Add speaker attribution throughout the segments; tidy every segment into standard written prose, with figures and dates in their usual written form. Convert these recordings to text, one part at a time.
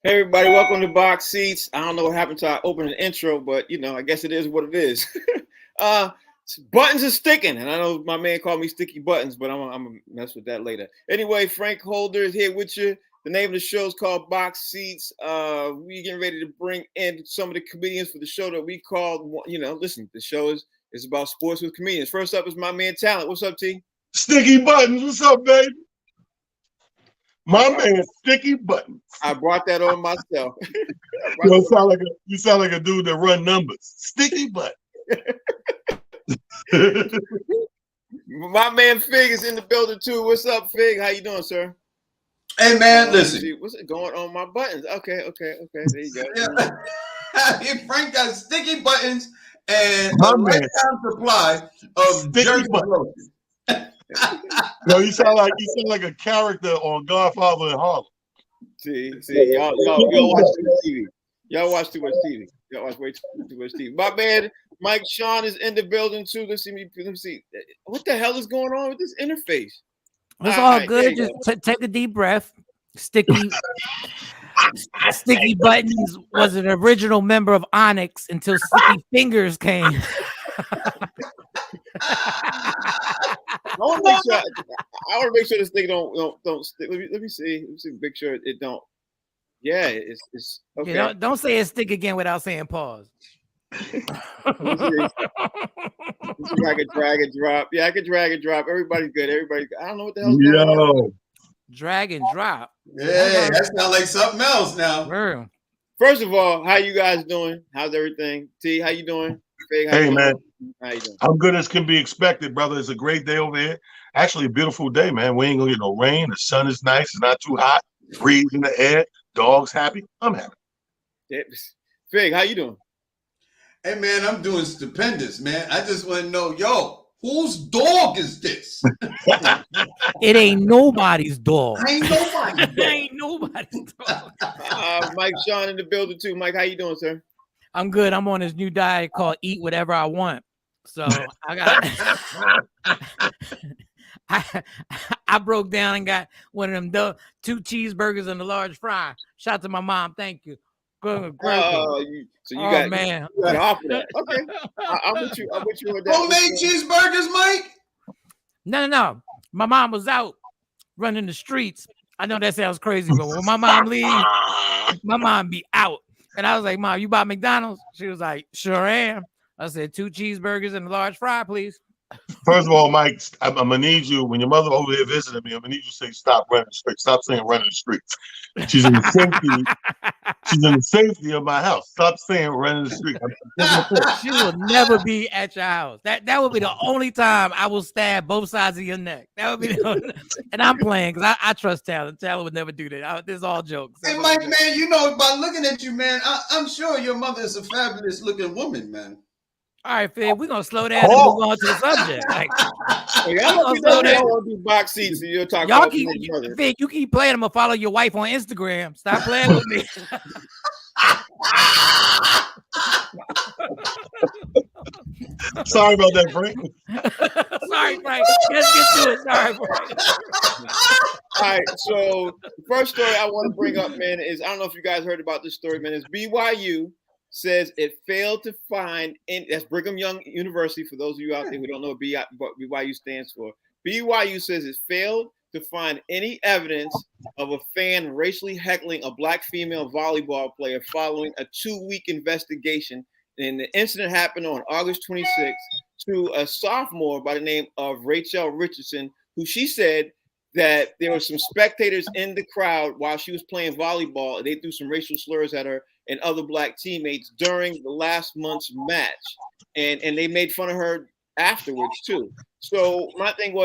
Speaker 1: Hey everybody, welcome to Box Seats. I don't know what happened to our opening intro, but I guess it is what it is. uh Buttons are sticking, and I know my man called me Sticky Buttons, but I'm gonna mess with that later. Anyway, Frank Holder is here with you. The name of the show is called Box Seats. We getting ready to bring in some of the comedians for the show that we called. Listen, the show is about sports with comedians. First up is my man Talent. What's up, T?
Speaker 2: Sticky Buttons, what's up, baby? My man, Sticky Buttons.
Speaker 1: I brought that on myself.
Speaker 2: You sound like a dude that run numbers. Sticky Buttons.
Speaker 1: My man Fig is in the building too. What's up, Fig? How you doing, sir?
Speaker 3: Hey man, listen.
Speaker 1: What's going on my buttons? Okay. There you go.
Speaker 3: Yeah. Frank got sticky buttons and a lifetime supply of jerky buttons.
Speaker 2: No, you sound like a character on Godfather in Harlem.
Speaker 1: See, y'all watch too much TV. Y'all watch too much TV. Y'all watch way too much TV. My man Mike Sean is in the building too. Let me see. What the hell is going on with this interface?
Speaker 4: It's all good. Just take a deep breath. Sticky Buttons was an original member of Onyx until Sticky Fingers came.
Speaker 1: I want to make sure this thing don't stick. Let me see. Make sure it don't. Yeah, it's okay.
Speaker 4: Yeah, don't say it stick again without saying pause.
Speaker 1: I could drag and drop. Yeah, I could drag and drop. Everybody's good. I don't know what the hell's going on.
Speaker 4: Drag and drop.
Speaker 3: Yeah, that sounds like something else now.
Speaker 4: Word.
Speaker 1: First of all, how you guys doing? How's everything? T, how you doing?
Speaker 2: Hey, man.
Speaker 1: How you doing?
Speaker 2: I'm good as can be expected, brother. It's a great day over here. Actually, a beautiful day, man. We ain't gonna get no rain. The sun is nice. It's not too hot. Breeze in the air. Dogs happy. I'm happy.
Speaker 1: Fig, how you doing?
Speaker 3: Hey man, I'm doing stupendous, man. I just want to know, whose dog is this?
Speaker 4: It ain't nobody's dog.
Speaker 3: Ain't
Speaker 4: nobody's dog.
Speaker 1: Mike Sean in the building too. Mike, how you doing, sir?
Speaker 4: I'm good. I'm on this new diet called Eat Whatever I Want. So I got I broke down and got one of them 2 cheeseburgers and a large fry. Shout out to my mom. Thank you. Good.
Speaker 1: You got off of that. Okay. I'm with you with that.
Speaker 3: Homemade cheeseburgers, Mike?
Speaker 4: No. My mom was out running the streets. I know that sounds crazy, but when my mom leaves, my mom be out. And I was like, Mom, you bought McDonald's? She was like, sure am. I said, 2 cheeseburgers and a large fry, please.
Speaker 2: First of all, Mike, I'm gonna need you when your mother over here visiting me. I'm gonna need you to say stop running the streets. Stop saying running the streets. She's in the safety. She's in the safety of my house. Stop saying running the streets.
Speaker 4: She will never be at your house. That would be the only time I will stab both sides of your neck. That would be and I'm playing because I trust Talent. Talent would never do that. This is all jokes.
Speaker 3: Hey, Mike, man, by looking at you, man, I'm sure your mother is a fabulous looking woman, man.
Speaker 4: All right, Fig, we're gonna slow down and move on to the subject.
Speaker 1: I want to do box seats. And you're talking
Speaker 4: y'all
Speaker 1: about
Speaker 4: Fig, you keep playing. I'm gonna follow your wife on Instagram. Stop playing with me.
Speaker 2: Sorry about that, Frank.
Speaker 4: Sorry, Frank. Let's get to it. Sorry, Frank.
Speaker 1: All right. So the first story I want to bring up, man, is I don't know if you guys heard about this story, man. Is BYU says it failed to find that's Brigham Young University, for those of you out there who don't know what BYU stands for. BYU says it failed to find any evidence of a fan racially heckling a black female volleyball player following a 2-week investigation. And the incident happened on August 26th to a sophomore by the name of Rachel Richardson, who she said that there were some spectators in the crowd while she was playing volleyball, and they threw some racial slurs at her and other black teammates during the last month's match. And they made fun of her afterwards too. So my thing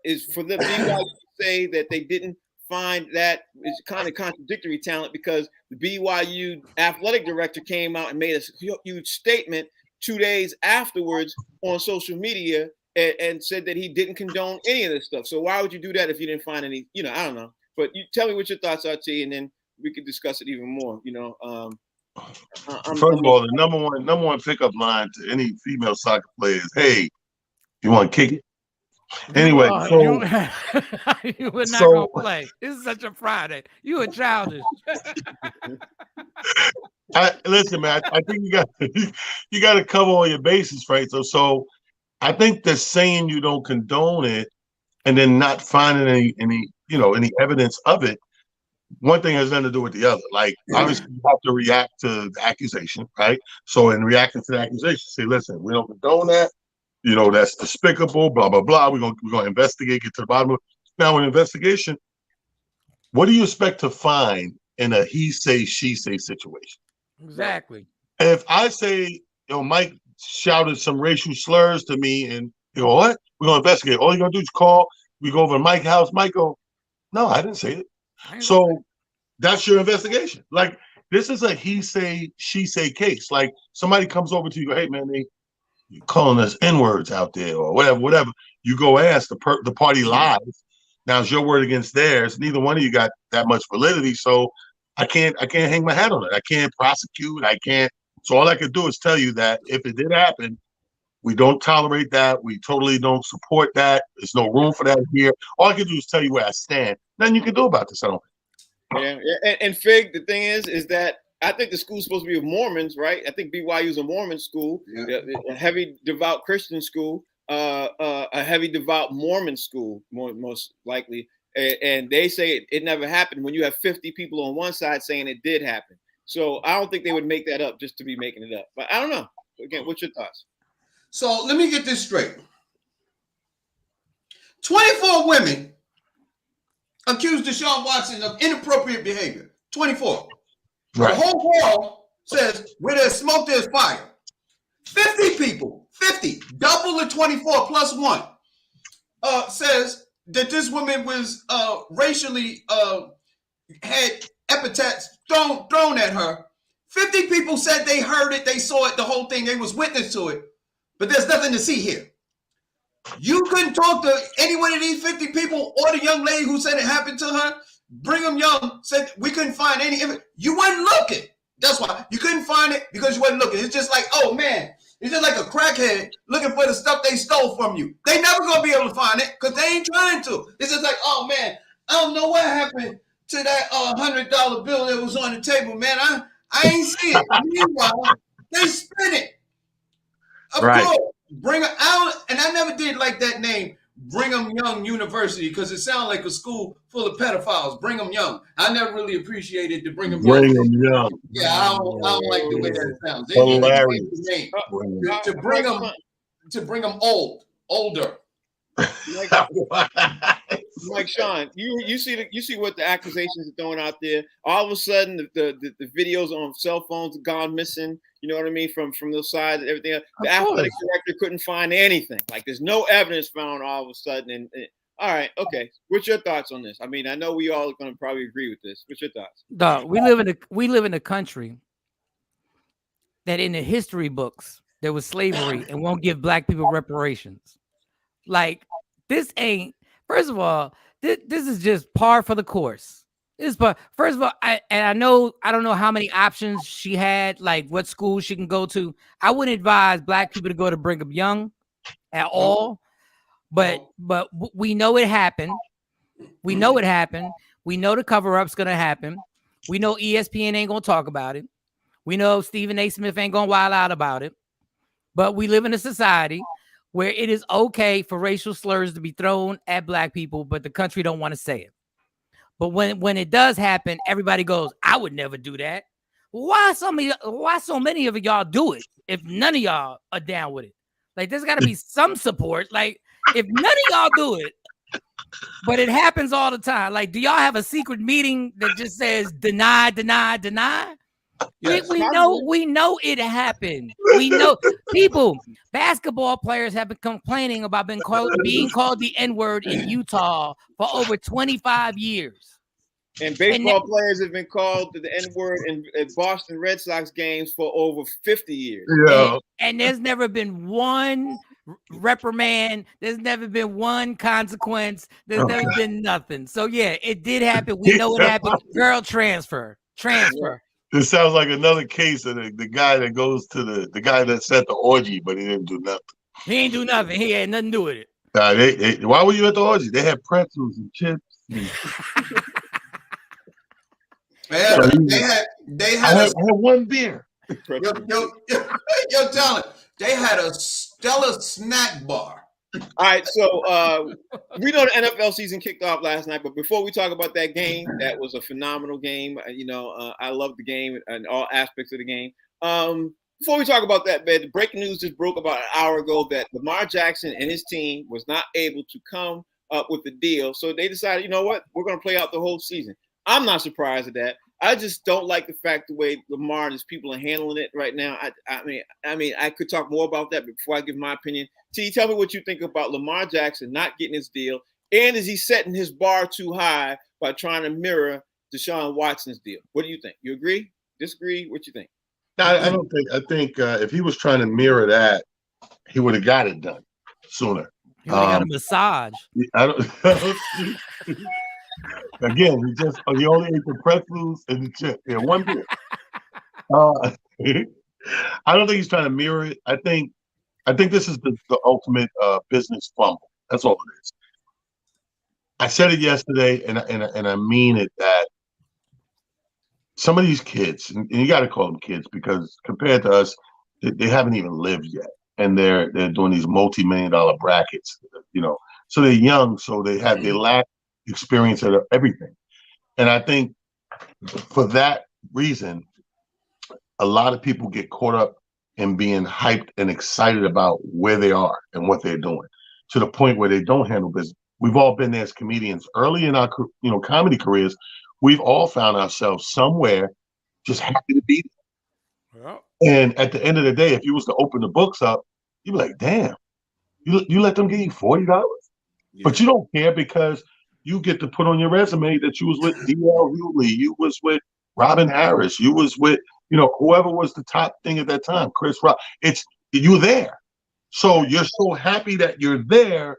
Speaker 1: is for the BYU to say that they didn't find that is kind of contradictory, Talent, because the BYU athletic director came out and made a huge statement 2 days afterwards on social media and said that he didn't condone any of this stuff. So why would you do that if you didn't find any, I don't know. But you tell me what your thoughts are, T, and then we could discuss it even more,
Speaker 2: First of all, the number one pickup line to any female soccer player is, hey, you want to kick it? Anyway, so
Speaker 4: you were not gonna play. This is such a Friday. You are childish.
Speaker 2: Listen, man. I think you got to cover all your bases, right? So I think that saying you don't condone it and then not finding any evidence of it, one thing has nothing to do with the other. Like, obviously, you have to react to the accusation, right? So in reacting to the accusation, say, listen, we don't condone that. That's despicable, blah, blah, blah. We're gonna investigate, get to the bottom of it. Now, in investigation, what do you expect to find in a he say, she say situation?
Speaker 4: Exactly.
Speaker 2: If I say, Mike shouted some racial slurs to me, and you go, what? We're gonna investigate. All you're gonna do is call. We go over to Mike's house. Mike go, no, I didn't say it. So that's your investigation. Like, this is a he say, she say case. Like, somebody comes over to you, hey man, you're calling us N-words out there or whatever. You go ask, the party lies. Now it's your word against theirs. Neither one of you got that much validity. So I can't hang my hat on it. I can't prosecute. I can't. So all I could do is tell you that if it did happen, we don't tolerate that. We totally don't support that. There's no room for that here. All I can do is tell you where I stand. Nothing you can do about this. I don't.
Speaker 1: Yeah. And Fig, the thing is that I think the school's supposed to be of Mormons, right? I think BYU is a Mormon school, a heavy devout Christian school, a heavy devout Mormon school, most likely. And they say it never happened when you have 50 people on one side saying it did happen. So I don't think they would make that up just to be making it up. But I don't know. Again, what's your thoughts?
Speaker 3: So let me get this straight. 24 women accused Desean Watson of inappropriate behavior. 24. Right. The whole world says where there's smoke, there's fire. 50 people, 50, double the 24 plus one, says that this woman was racially had epithets thrown at her. 50 people said they heard it, they saw it, the whole thing, they was witness to it, but there's nothing to see here. You couldn't talk to any one of these 50 people or the young lady who said it happened to her. Brigham Young said we couldn't find any image. You weren't looking. That's why you couldn't find it, because you wasn't looking. It's just like, oh man, it's just like a crackhead looking for the stuff they stole from you. They never gonna be able to find it because they ain't trying to. It's just like, oh man, I don't know what happened to that $100 bill that was on the table, man. I ain't see it. Meanwhile, they spent it. Of course, Brigham out, and I never did like that name, Brigham Young University, because it sounded like a school full of pedophiles. Brigham Young. I never really appreciated the Brigham Young. Yeah, I don't like the way that sounds. Hilarious. To bring them older.
Speaker 1: Like Sean, you see what the accusations are throwing out there. All of a sudden, the videos on cell phones gone missing. You know what I mean? From those sides and everything else. The athletic director couldn't find anything. Like, there's no evidence found all of a sudden. And all right, okay. What's your thoughts on this? I mean, I know we all are going to probably agree with this. What's your thoughts?
Speaker 4: Dog, we live in a country that in the history books there was slavery and won't give black people reparations. Like, this ain't. First of all, this is just par for the course. First of all, I don't know how many options she had, like what school she can go to. I wouldn't advise black people to go to Brigham Young at all. But we know it happened. We know it happened. We know the cover-up's gonna happen. We know ESPN ain't gonna talk about it. We know Stephen A. Smith ain't gonna wild out about it. But we live in a society where it is okay for racial slurs to be thrown at black people, but the country don't want to say it. But when it does happen, everybody goes, I would never do that. Why so many of y'all do it if none of y'all are down with it? Like, there's got to be some support. Like, if none of y'all do it, but it happens all the time. Like, do y'all have a secret meeting that just says deny, deny, deny? Yes. We know it happened. We know basketball players have been complaining about being called the N-word in Utah for over 25 years.
Speaker 1: And baseball players have been called the N-word in Boston Red Sox games for over 50 years.
Speaker 2: Yeah.
Speaker 4: And there's never been one reprimand. There's never been one consequence. There's never been nothing. So yeah, it did happen. We know it happened. Girl, transfer.
Speaker 2: This sounds like another case of the guy that goes to the guy that set the orgy, but he didn't do nothing.
Speaker 4: He ain't do nothing. He had nothing to do with it.
Speaker 2: Why were you at the orgy? They had pretzels and chips. And...
Speaker 3: They had
Speaker 2: I had one beer.
Speaker 3: Yo, talent. They had a stellar snack bar.
Speaker 1: All right, so we know the NFL season kicked off last night, but before we talk about that game, that was a phenomenal game. I love the game and all aspects of the game. Before we talk about that, man, the breaking news just broke about an hour ago that Lamar Jackson and his team was not able to come up with the deal. So they decided, you know what, we're going to play out the whole season. I'm not surprised at that. I just don't like the fact the way Lamar and his people are handling it right now. I mean, I could talk more about that, but before I give my opinion, T, tell me what you think about Lamar Jackson not getting his deal, and is he setting his bar too high by trying to mirror Desean Watson's deal? What do you think? You agree? Disagree? What you think?
Speaker 2: I don't think. I think if he was trying to mirror that, he would have got it done sooner.
Speaker 4: He would have got a massage.
Speaker 2: I don't. Again, he only ate the pretzels and the chip. Yeah, one beer. I don't think he's trying to mirror it. I think this is the ultimate business fumble. That's all it is. I said it yesterday, and I mean it, that some of these kids, and you got to call them kids because compared to us, they haven't even lived yet, and they're doing these multi-million-dollar brackets, So they're young, so they lack experience of everything, and I think for that reason, a lot of people get caught up in being hyped and excited about where they are and what they're doing, to the point where they don't handle business. We've all been there as comedians early in our comedy careers. We've all found ourselves somewhere just happy to be there. Yeah. And at the end of the day, if you was to open the books up, you'd be like, damn, you let them give you $40, but you don't care because you get to put on your resume that you was with D.L. Hewley, you was with Robin Harris, you was with, whoever was the top thing at that time, Chris Rock. You're there. So you're so happy that you're there.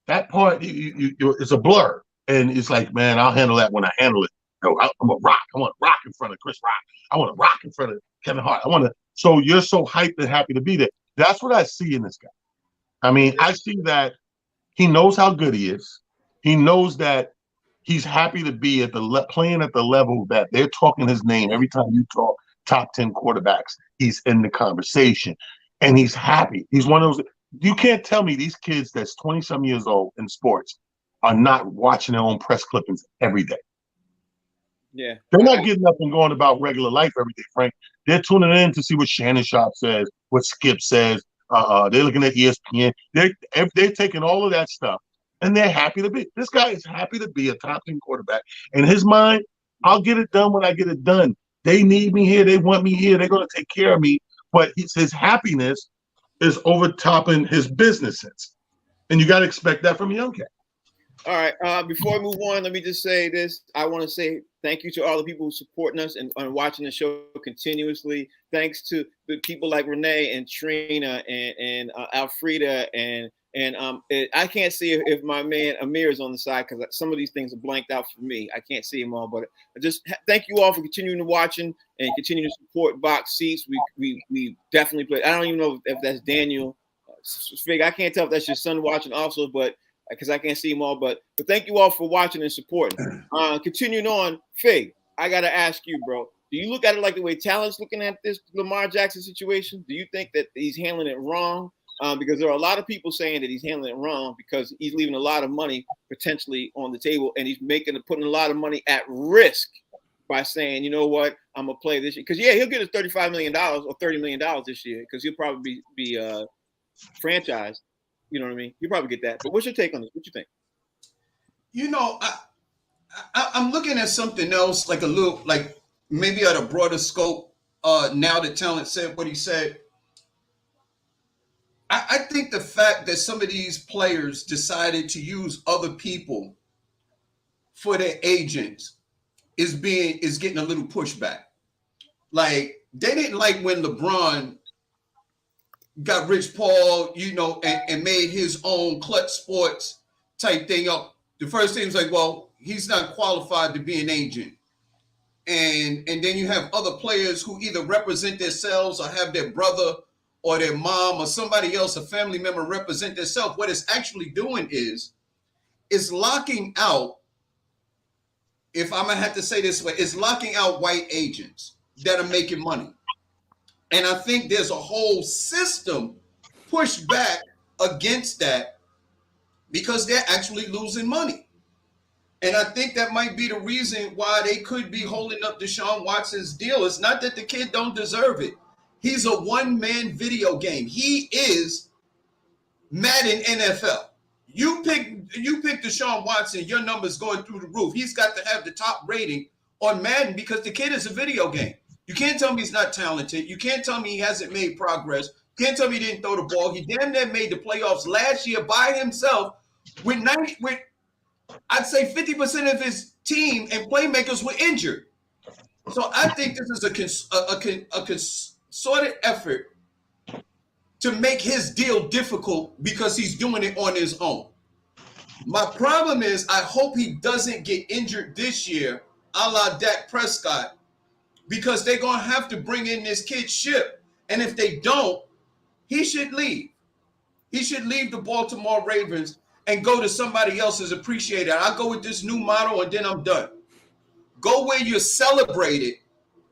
Speaker 2: That part, it's a blur. And it's like, man, I'll handle that when I handle it. I'm a rock. I want to rock in front of Chris Rock. I want to rock in front of Kevin Hart. So you're so hyped and happy to be there. That's what I see in this guy. I mean, I see that he knows how good he is. He knows that he's happy to be playing at the level that they're talking his name. Every time you talk top 10 quarterbacks, he's in the conversation, and he's happy. He's one of those. You can't tell me these kids that's 20-some years old in sports are not watching their own press clippings every day.
Speaker 1: Yeah.
Speaker 2: They're not getting up and going about regular life every day, Frank. They're tuning in to see what Shannon Sharp says, what Skip says. They're looking at ESPN. They're taking all of that stuff, and they're happy to be. This guy is happy to be a top 10 quarterback. In his mind, I'll get it done when I get it done. They need me here. They want me here. They're going to take care of me. But his happiness is overtopping his business sense. And you got to expect that from a young cat.
Speaker 1: All right. Before we move on, let me just say this. I want to say thank you to all the people who supporting us and watching the show continuously. Thanks to the people like Renee and Trina and Alfreda and I can't see if my man Amir is on the side because some of these things are blanked out for me. I can't see them all, but I just thank you all for continuing to watching and continuing to support Box Seats. We definitely play. I don't even know if that's Daniel Fig. I can't tell if that's your son watching also, but because I can't see them all. But thank you all for watching and supporting. Continuing on, Fig, I gotta ask you, bro. Do you look at it like the way Talent's looking at this Lamar Jackson situation? Do you think that he's handling it wrong? Because there are a lot of people saying that he's handling it wrong because he's leaving a lot of money potentially on the table, and he's putting a lot of money at risk by saying, you know what, I'm gonna play this year. Because he'll get his $35 million or $30 million this year because he'll probably be franchised. You know what I mean? You probably get that. But what's your take on this? What you think?
Speaker 3: I'm looking at something else, like a little, like maybe at a broader scope. Now that Talent said what he said. I think the fact that some of these players decided to use other people for their agents is getting a little pushback. Like they didn't like when LeBron got Rich Paul, and made his own Clutch Sports type thing up. The first thing was like, well, he's not qualified to be an agent. And then you have other players who either represent themselves or have their brother or their mom or somebody else, a family member, represent themselves. What it's actually doing is locking out, if I'm gonna have to say this way, it's locking out white agents that are making money. And I think there's a whole system pushed back against that because they're actually losing money. And I think that might be the reason why they could be holding up Desean Watson's deal. It's not that the kid don't deserve it. He's a one-man video game. He is Madden NFL. You pick Desean Watson, your number's going through the roof. He's got to have the top rating on Madden because the kid is a video game. You can't tell me he's not talented. You can't tell me he hasn't made progress. You can't tell me he didn't throw the ball. He damn near made the playoffs last year by himself with I'd say 50% of his team and playmakers were injured. So I think this is a concerted effort to make his deal difficult because he's doing it on his own. My problem is I hope he doesn't get injured this year, a la Dak Prescott, because they're going to have to bring in this kid Ship. And if they don't, he should leave. He should leave the Baltimore Ravens and go to somebody else's appreciator. I'll go with this new model and then I'm done. Go where you're celebrated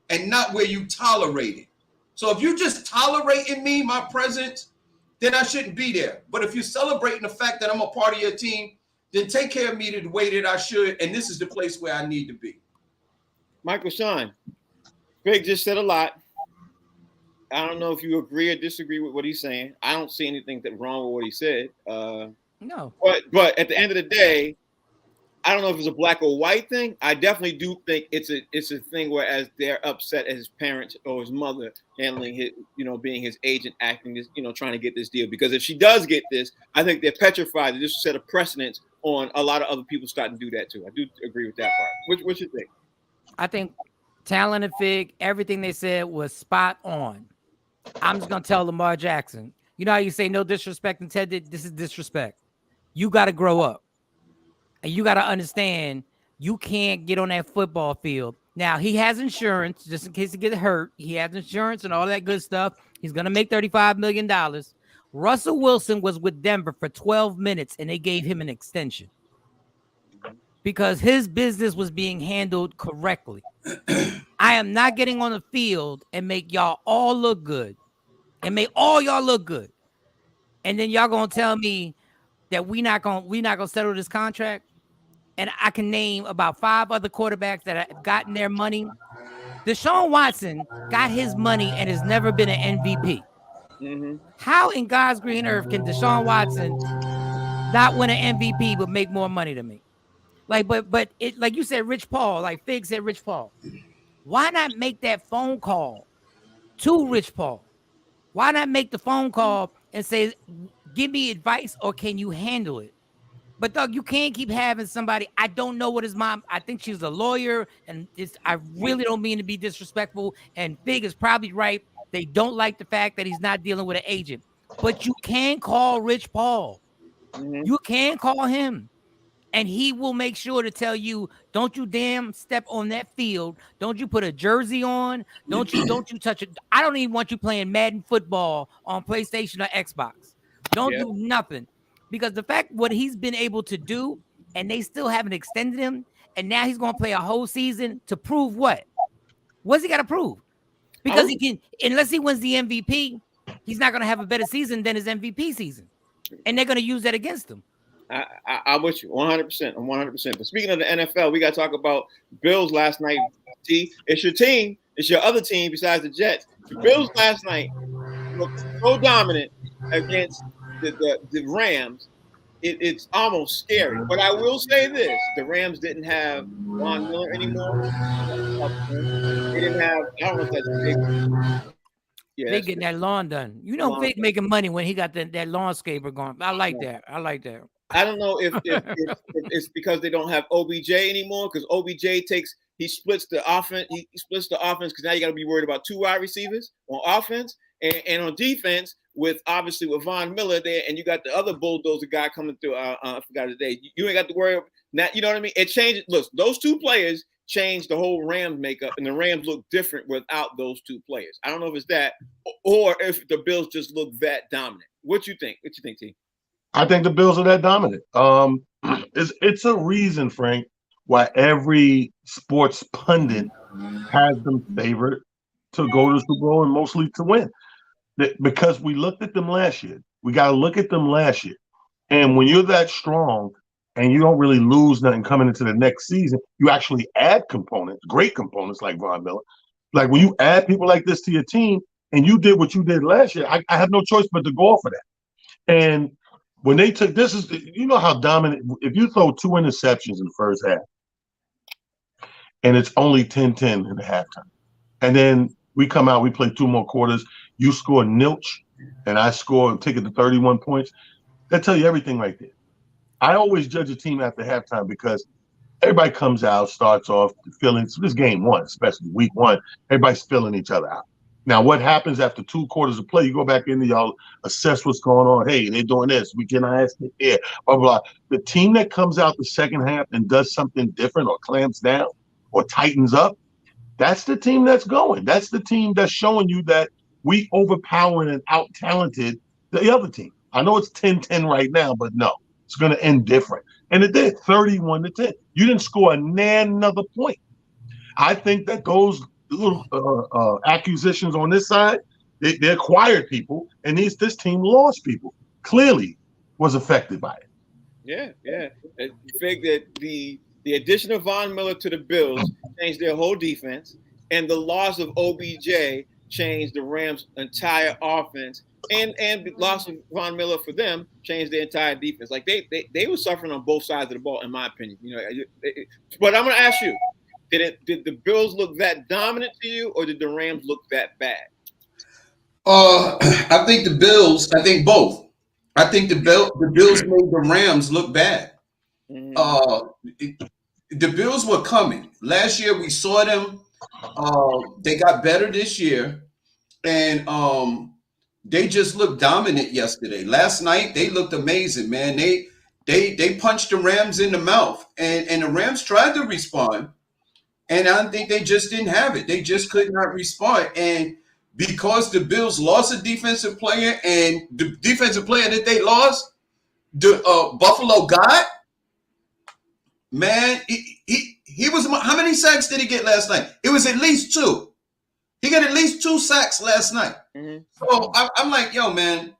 Speaker 3: and not where you tolerate it. So if you're just tolerating me, my presence, then I shouldn't be there. But if you're celebrating the fact that I'm a part of your team, then take care of me the way that I should. And this is the place where I need to be.
Speaker 1: Michael Sean, Greg just said a lot. I don't know if you agree or disagree with what he's saying. I don't see anything wrong with what he said.
Speaker 4: No.
Speaker 1: But at the end of the day, I don't know if it's a black or white thing. I definitely do think it's a thing where as they're upset at his parents or his mother handling his, being his agent, acting this, trying to get this deal. Because if she does get this, I think they're petrified that this will set a precedence on a lot of other people starting to do that too. I do agree with that part. What you think?
Speaker 4: I think Talon and Fig, everything they said was spot on. I'm just gonna tell Lamar Jackson. You know how you say no disrespect intended? This is disrespect. You got to grow up. And you got to understand you can't get on that football field. Now, he has insurance just in case he gets hurt. He has insurance and all that good stuff. He's going to make $35 million. Russell Wilson was with Denver for 12 minutes, and they gave him an extension because his business was being handled correctly. I am not getting on the field and make y'all all look good and make all y'all look good. And then y'all going to tell me that we not gonna settle this contract. And I can name about 5 other quarterbacks that have gotten their money. Desean Watson got his money and has never been an MVP. Mm-hmm. How in God's green earth can Desean Watson not win an MVP but make more money than me? But it, like you said, Rich Paul, like Fig said, Rich Paul. Why not make that phone call to Rich Paul? Why not make the phone call and say, give me advice or can you handle it? But Doug, you can't keep having somebody. I don't know what his mom. I think she's a lawyer, and I really don't mean to be disrespectful. And Fig is probably right. They don't like the fact that he's not dealing with an agent. But you can call Rich Paul. Mm-hmm. You can call him, and he will make sure to tell you, don't you damn step on that field. Don't you put a jersey on. Don't you touch it. I don't even want you playing Madden football on PlayStation or Xbox. Don't do nothing. Because the fact what he's been able to do, and they still haven't extended him, and now he's going to play a whole season to prove what? What's he got to prove? Because he can, unless he wins the MVP, he's not going to have a better season than his MVP season. And they're going to use that against him.
Speaker 1: I'm with you 100%. I'm 100%. But speaking of the NFL, we got to talk about Bills last night. T, it's your team. It's your other team besides the Jets. The Bills last night looked so dominant against the Rams, it's almost scary. But I will say this: the Rams didn't have Von Miller anymore. They didn't have. I don't know if that's big. Yeah,
Speaker 4: they getting that lawn done. You know, Vic making money when he got that landscaper going. I like that.
Speaker 1: I don't know if it's because they don't have OBJ anymore, because OBJ splits the offense. He splits the offense because now you got to be worried about 2 wide receivers on offense and on defense with Von Miller there, and you got the other bulldozer guy coming through. I forgot his name. You ain't got to worry now. You know what I mean? It changes. Look, those 2 players changed the whole Rams makeup, and the Rams look different without those two players. I don't know if it's that, or if the Bills just look that dominant. What you think? What you think, T?
Speaker 2: I think the Bills are that dominant. It's a reason, Frank, why every sports pundit has them favored to go to the Super Bowl and mostly to win. Because we looked at them last year. We got to look at them last year. And when you're that strong and you don't really lose nothing coming into the next season, you actually add components, great components like Von Miller. Like when you add people like this to your team and you did what you did last year, I have no choice but to go off of that. And when they took this, is you know how dominant, if you throw 2 interceptions in the first half and it's only 10-10 in the halftime, and then we come out, we play 2 more quarters, you score nilch, and I score and take it to 31 points, that tell you everything right there. I always judge a team after halftime because everybody comes out, starts off feeling, this game 1, especially week 1, everybody's feeling each other out. Now, what happens after 2 quarters of play, you go back into y'all, assess what's going on. Hey, they're doing this. We can ask it here, blah, blah. The team that comes out the second half and does something different or clamps down or tightens up, that's the team that's going. That's the team that's showing you that we overpowered and out-talented the other team. I know it's 10-10 right now, but no, it's going to end different. And it did, 31-10. You didn't score another point. I think that those little acquisitions on this side, they acquired people, and this team lost people. Clearly was affected by it.
Speaker 1: Yeah. I think that the addition of Von Miller to the Bills changed their whole defense, and the loss of OBJ changed the Rams' entire offense, and the loss of Von Miller for them changed their entire defense. Like they were suffering on both sides of the ball, in my opinion. But I'm going to ask you: Did the Bills look that dominant to you, or did the Rams look that bad?
Speaker 3: I think the Bills. I think both. I think the Bills made the Rams look bad. The Bills were coming. Last year we saw them. They got better this year, and they just looked dominant yesterday. Last night they looked amazing, man. They punched the Rams in the mouth, and the Rams tried to respond, and I think they just didn't have it. They just could not respond, and because the Bills lost a defensive player, and the defensive player that they lost, the Buffalo got, man, he was, how many sacks did he get last night? It was at least 2. He got at least 2 sacks last night. Mm-hmm. So I'm like, yo, man,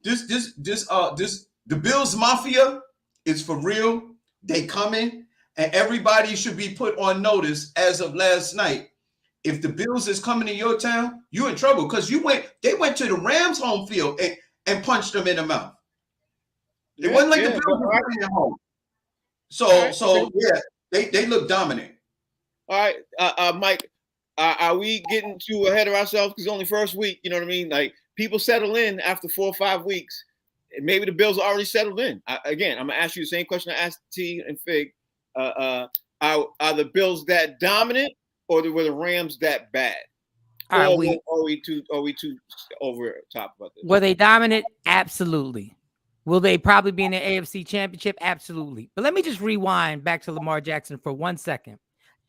Speaker 3: the Bills Mafia is for real. They coming, and everybody should be put on notice as of last night. If the Bills is coming to your town, you in trouble, because they went to the Rams home field and punched them in the mouth. It wasn't like the Bills were coming at home. So yeah, they look dominant.
Speaker 1: All right, Mike, are we getting too ahead of ourselves? Because only first week, you know what I mean? Like, people settle in after 4 or 5 weeks. Maybe the Bills are already settled in. Again, I'm gonna ask you the same question I asked T and Fig. Are the Bills that dominant, or were the Rams that bad? Are we too over top about this?
Speaker 4: Were they dominant? Absolutely. Will they probably be in the AFC Championship? Absolutely. But let me just rewind back to Lamar Jackson for 1 second.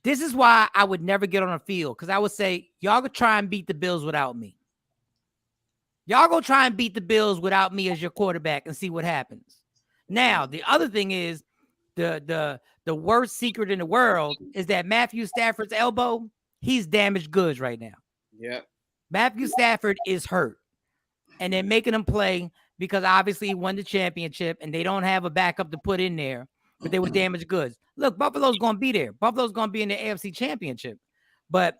Speaker 4: This is why I would never get on a field, because I would say, y'all go try and beat the Bills without me. Y'all go try and beat the Bills without me as your quarterback and see what happens. Now, the other thing is, the worst secret in the world is that Matthew Stafford's elbow, he's damaged goods right now.
Speaker 1: Yeah.
Speaker 4: Matthew Stafford is hurt, and they're making him play because obviously he won the championship and they don't have a backup to put in there, but they were damaged goods. Look, Buffalo's going to be there. Buffalo's going to be in the AFC Championship, but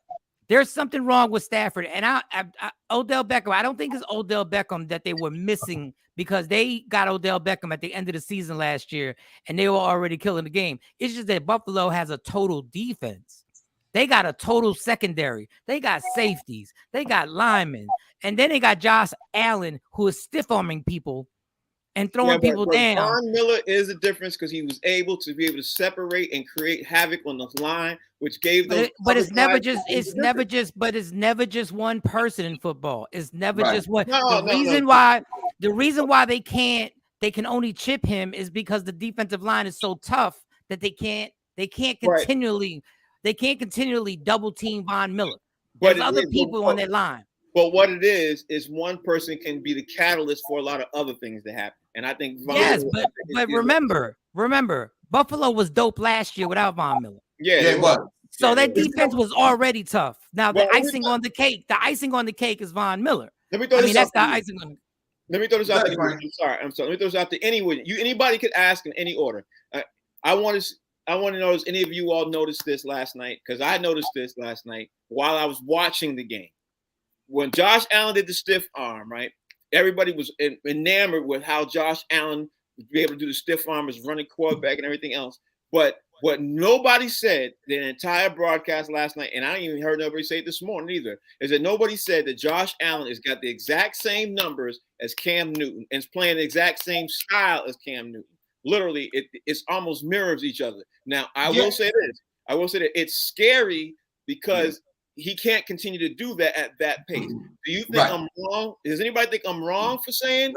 Speaker 4: there's something wrong with Stafford. And Odell Beckham, I don't think it's Odell Beckham that they were missing, because they got Odell Beckham at the end of the season last year and they were already killing the game. It's just that Buffalo has a total defense. They got a total secondary. They got safeties. They got linemen. And then they got Josh Allen, who is stiff-arming people and throwing people down.
Speaker 1: Von Miller is the difference, because he was able to separate and create havoc on the line, which gave those.
Speaker 4: But it's never just one person in football. It's never just one. The reason why they can only chip him is because the defensive line is so tough that they can't continually. They can't continually double team Von Miller.
Speaker 1: But
Speaker 4: There's other people on that line.
Speaker 1: But what it is one person can be the catalyst for a lot of other things to happen. And I think Von
Speaker 4: Miller, but remember, Buffalo was dope last year without Von Miller.
Speaker 1: Yeah, it was.
Speaker 4: So that defense was already tough. Now the icing on the cake is Von Miller.
Speaker 1: Let me throw this out.
Speaker 4: Let
Speaker 1: me throw this out there. I'm sorry. Let me throw this out to anyone. Anybody could ask in any order. I want to know if any of you all noticed this last night, because I noticed this last night while I was watching the game. When Josh Allen did the stiff arm, right? Everybody was enamored with how Josh Allen would be able to do the stiff arm as running quarterback and everything else. But what nobody said the entire broadcast last night, and I didn't even heard nobody say it this morning either, is that nobody said that Josh Allen has got the exact same numbers as Cam Newton and is playing the exact same style as Cam Newton. Literally, it's almost mirrors each other. Now, I will say this. I will say that it's scary because he can't continue to do that at that pace. Do you think I'm wrong? Does anybody think I'm wrong for saying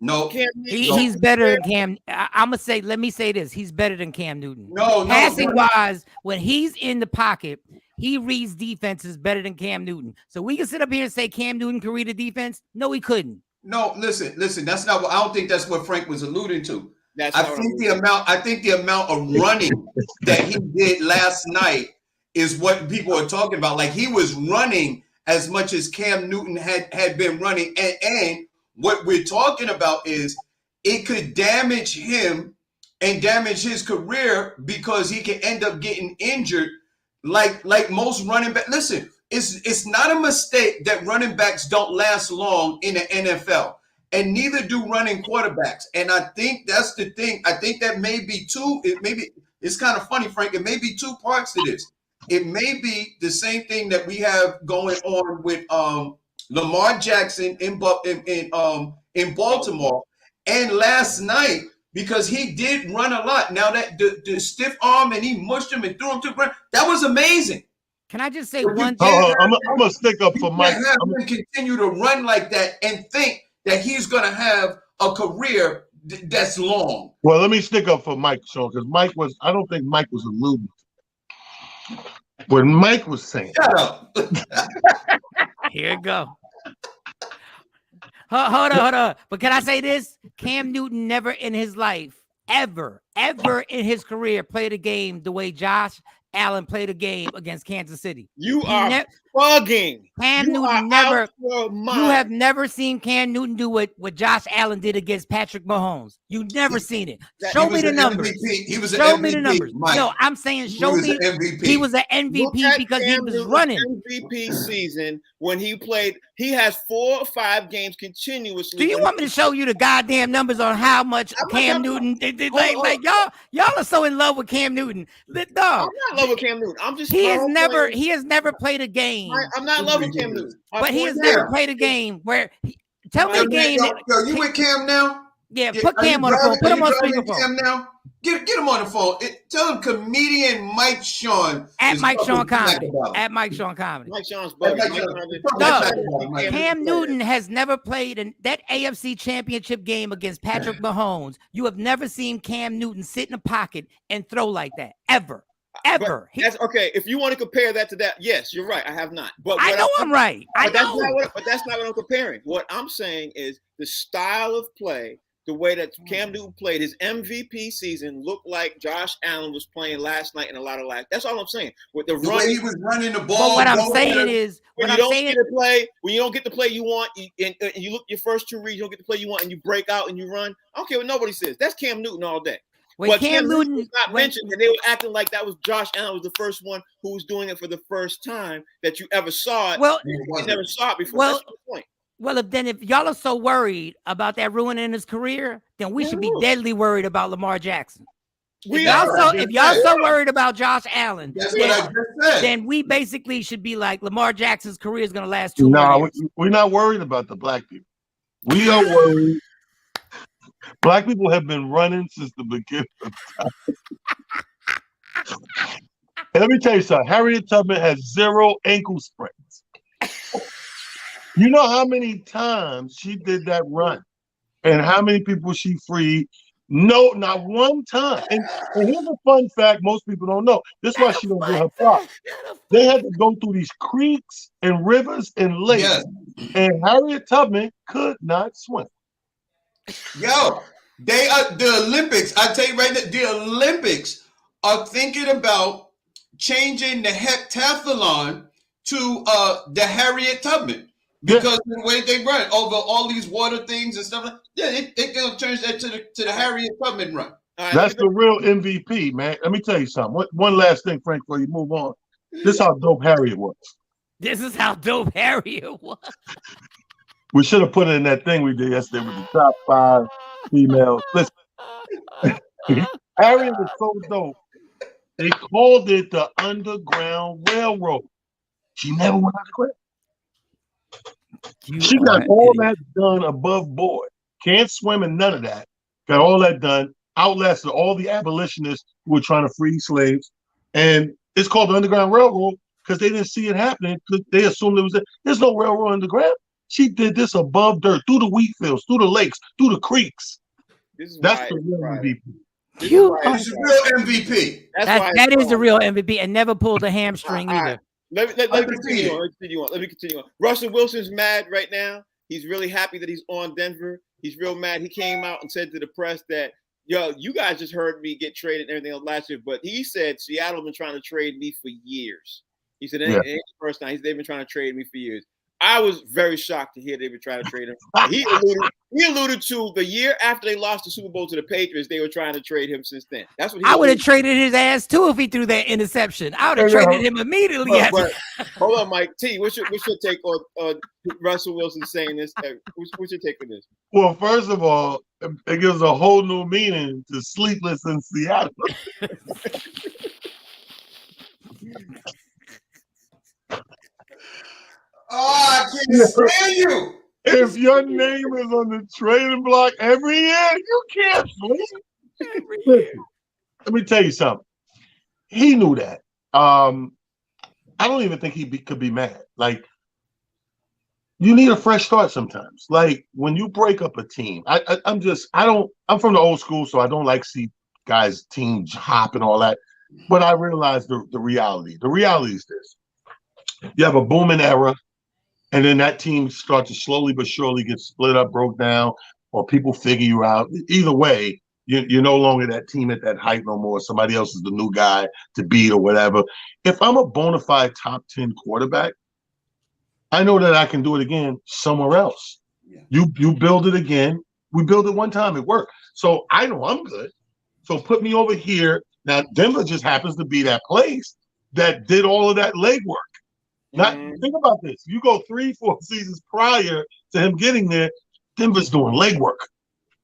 Speaker 3: no?
Speaker 4: He's better than Cam. I'm gonna say. Let me say this. He's better than Cam Newton. Passing wise, when he's in the pocket, he reads defenses better than Cam Newton. So we can sit up here and say Cam Newton can read a defense. No, he couldn't.
Speaker 3: No, listen. That's not what I don't think that's what Frank was alluding to. I think the amount of running that he did last night is what people are talking about. Like, he was running as much as Cam Newton had been running, and what we're talking about is it could damage him and damage his career because he can end up getting injured like most running back. Listen, it's not a mistake that running backs don't last long in the NFL, and neither do running quarterbacks. And I think that's the thing. I think that may be it's kind of funny, Frank. It may be two parts to this. It may be the same thing that we have going on with Lamar Jackson in Baltimore, and last night, because he did run a lot. Now that the stiff arm and he mushed him and threw him to the ground, that was amazing.
Speaker 4: Can I just say one thing?
Speaker 2: I'm gonna stick up for Mike.
Speaker 3: Have him continue to run like that and think that he's gonna have a career that's long.
Speaker 2: Well, let me stick up for Mike, Sean, because I don't think Mike was alluding. What Mike was saying.
Speaker 3: Shut up.
Speaker 4: Here you go. Hold on. But can I say this? Cam Newton never in his life, ever in his career, played a game the way Josh Allen played a game against Kansas City.
Speaker 1: You are bugging.
Speaker 4: Cam Newton never. You have never seen Cam Newton do what Josh Allen did against Patrick Mahomes. You've never seen it. Show me the numbers.
Speaker 3: He was
Speaker 4: show me the numbers. Mike. No, I'm saying show me. He was an MVP because he was running.
Speaker 1: MVP season when he played. He has 4 or 5 games continuously.
Speaker 4: Do you want me to show you the goddamn numbers on how much Cam Newton did? Like y'all are so in love with Cam Newton.
Speaker 1: I'm not in love with Cam Newton. I'm just.
Speaker 4: He has never played a game.
Speaker 1: I'm not in love with Cam Newton.
Speaker 4: But he has never played a game where. Tell me a game.
Speaker 3: Yo, you with Cam now?
Speaker 4: Yeah, put Cam on the phone. Put him on speakerphone.
Speaker 3: Cam now. Get him on the phone. Tell him comedian Mike Sean.
Speaker 4: At Mike Sean Comedy. At Mike Sean Comedy.
Speaker 1: Mike Sean's
Speaker 4: Cam Newton has never played in that AFC Championship game against Patrick Mahomes. You have never seen Cam Newton sit in a pocket and throw like that. Ever.
Speaker 1: That's okay. If you want to compare that to that, yes, you're right. I have not. But
Speaker 4: I know I'm right.
Speaker 1: But that's not what I'm comparing. What I'm saying is the style of play, the way that Cam Newton played his MVP season looked like Josh Allen was playing last night in a lot of life. That's all I'm saying. With the
Speaker 3: way he was running the ball.
Speaker 4: But what I'm saying is,
Speaker 1: when you don't get the play you want, and you look your first 2 reads, you don't get the play you want, and you break out and you run. I don't care what nobody says. That's Cam Newton all day. But Cam Newton was not mentioned, and they were acting like that was Josh Allen was the first one who was doing it for the first time that you ever saw it.
Speaker 4: Well,
Speaker 1: you never saw it before.
Speaker 4: Well,
Speaker 1: that's the point.
Speaker 4: Well, if y'all are so worried about that ruining his career, then we should be deadly worried about Lamar Jackson. If y'all so worried about Josh Allen, then we basically should be like Lamar Jackson's career is going to last 2 years.
Speaker 2: We're not worried about the black people. We are worried. Black people have been running since the beginning of time. And let me tell you something. Harriet Tubman has 0 ankle sprains. You know how many times she did that run and how many people she freed No, not one time. And here's a fun fact most people don't know. This is why she don't get her props. They had to go through these creeks and rivers and lakes.
Speaker 3: Yes.
Speaker 2: And Harriet Tubman could not swim.
Speaker 3: Yo, they are the Olympics. I tell you right now, the Olympics are thinking about changing the heptathlon to the Harriet Tubman because the way they run over all these water things and stuff. They're gonna change that to the Harriet Tubman run.
Speaker 2: That's the real MVP, man. Let me tell you something. One last thing, Frank, before you move on. This is how dope Harriet was.
Speaker 4: This is how dope Harriet was.
Speaker 2: We should have put it in that thing we did yesterday with the top 5 females. Listen, Harriet was so dope. They called it the Underground Railroad. She never went underground. She got all that done above board. Can't swim and none of that. Got all that done. Outlasted all the abolitionists who were trying to free slaves. And it's called the Underground Railroad because they didn't see it happening because they assumed there's no railroad underground. She did this above dirt, through the wheat fields, through the lakes, through the creeks. That's the real MVP.
Speaker 3: It's the real MVP.
Speaker 4: That is the real MVP and never pulled a hamstring either.
Speaker 1: Let me continue on. Russell Wilson's mad right now. He's really happy that he's on Denver. He's real mad. He came out and said to the press that, yo, you guys just heard me get traded and everything else last year. But he said Seattle been trying to trade me for years. He said, it ain't the first time. They've been trying to trade me for years. I was very shocked to hear they were trying to trade him. He alluded to the year after they lost the Super Bowl to the Patriots, they were trying to trade him since then. That's what I
Speaker 4: would have traded his ass too if he threw that interception. I would have traded him immediately.
Speaker 1: But, hold on, Mike T. What's your take on Russell Wilson saying this? What's your take on this?
Speaker 2: Well, first of all, it gives a whole new meaning to sleepless in Seattle.
Speaker 3: Oh, I can't stand you.
Speaker 2: If your name is on the trading block every year, you can't sleep. Let me tell you something. He knew that. I don't even think he could be mad. Like, you need a fresh start sometimes. Like, when you break up a team, I'm from the old school, so I don't like see guys, teams hop and all that. But I realize the reality. The reality is this. You have a booming era, and then that team starts to slowly but surely get split up, broke down, or people figure you out. Either way, you're no longer that team at that height no more. Somebody else is the new guy to beat or whatever. If I'm a bona fide top 10 quarterback, I know that I can do it again somewhere else. Yeah. You build it again. We built it one time. It worked. So I know I'm good. So put me over here. Now, Denver just happens to be that place that did all of that legwork. Think about this. You go 3-4 seasons prior to him getting there, Denver's doing legwork.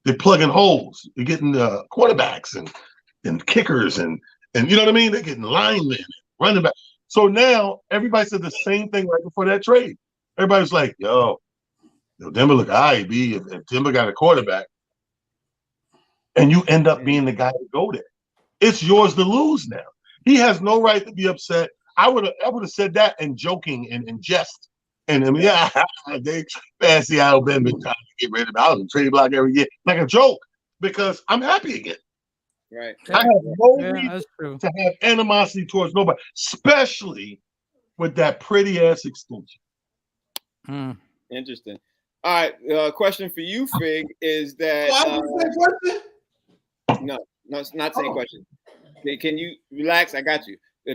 Speaker 2: They're plugging holes. They're getting quarterbacks and kickers and you know what I mean? They're getting linemen and running back. So now everybody said the same thing right before that trade. Everybody's like, yo, Denver look all right, B. If Denver got a quarterback and you end up being the guy to go there, it's yours to lose now. He has no right to be upset. I would have said that and joking and in jest. And I mean, they fancy out been trying to get rid of me. I was in trade block every year, like a joke, because I'm happy again.
Speaker 1: Right.
Speaker 2: I have no reason to have animosity towards nobody, especially with that pretty ass extension.
Speaker 1: Interesting. All right. Question for you, Fig, is that no, it's not the same question. Can you relax? I got you. The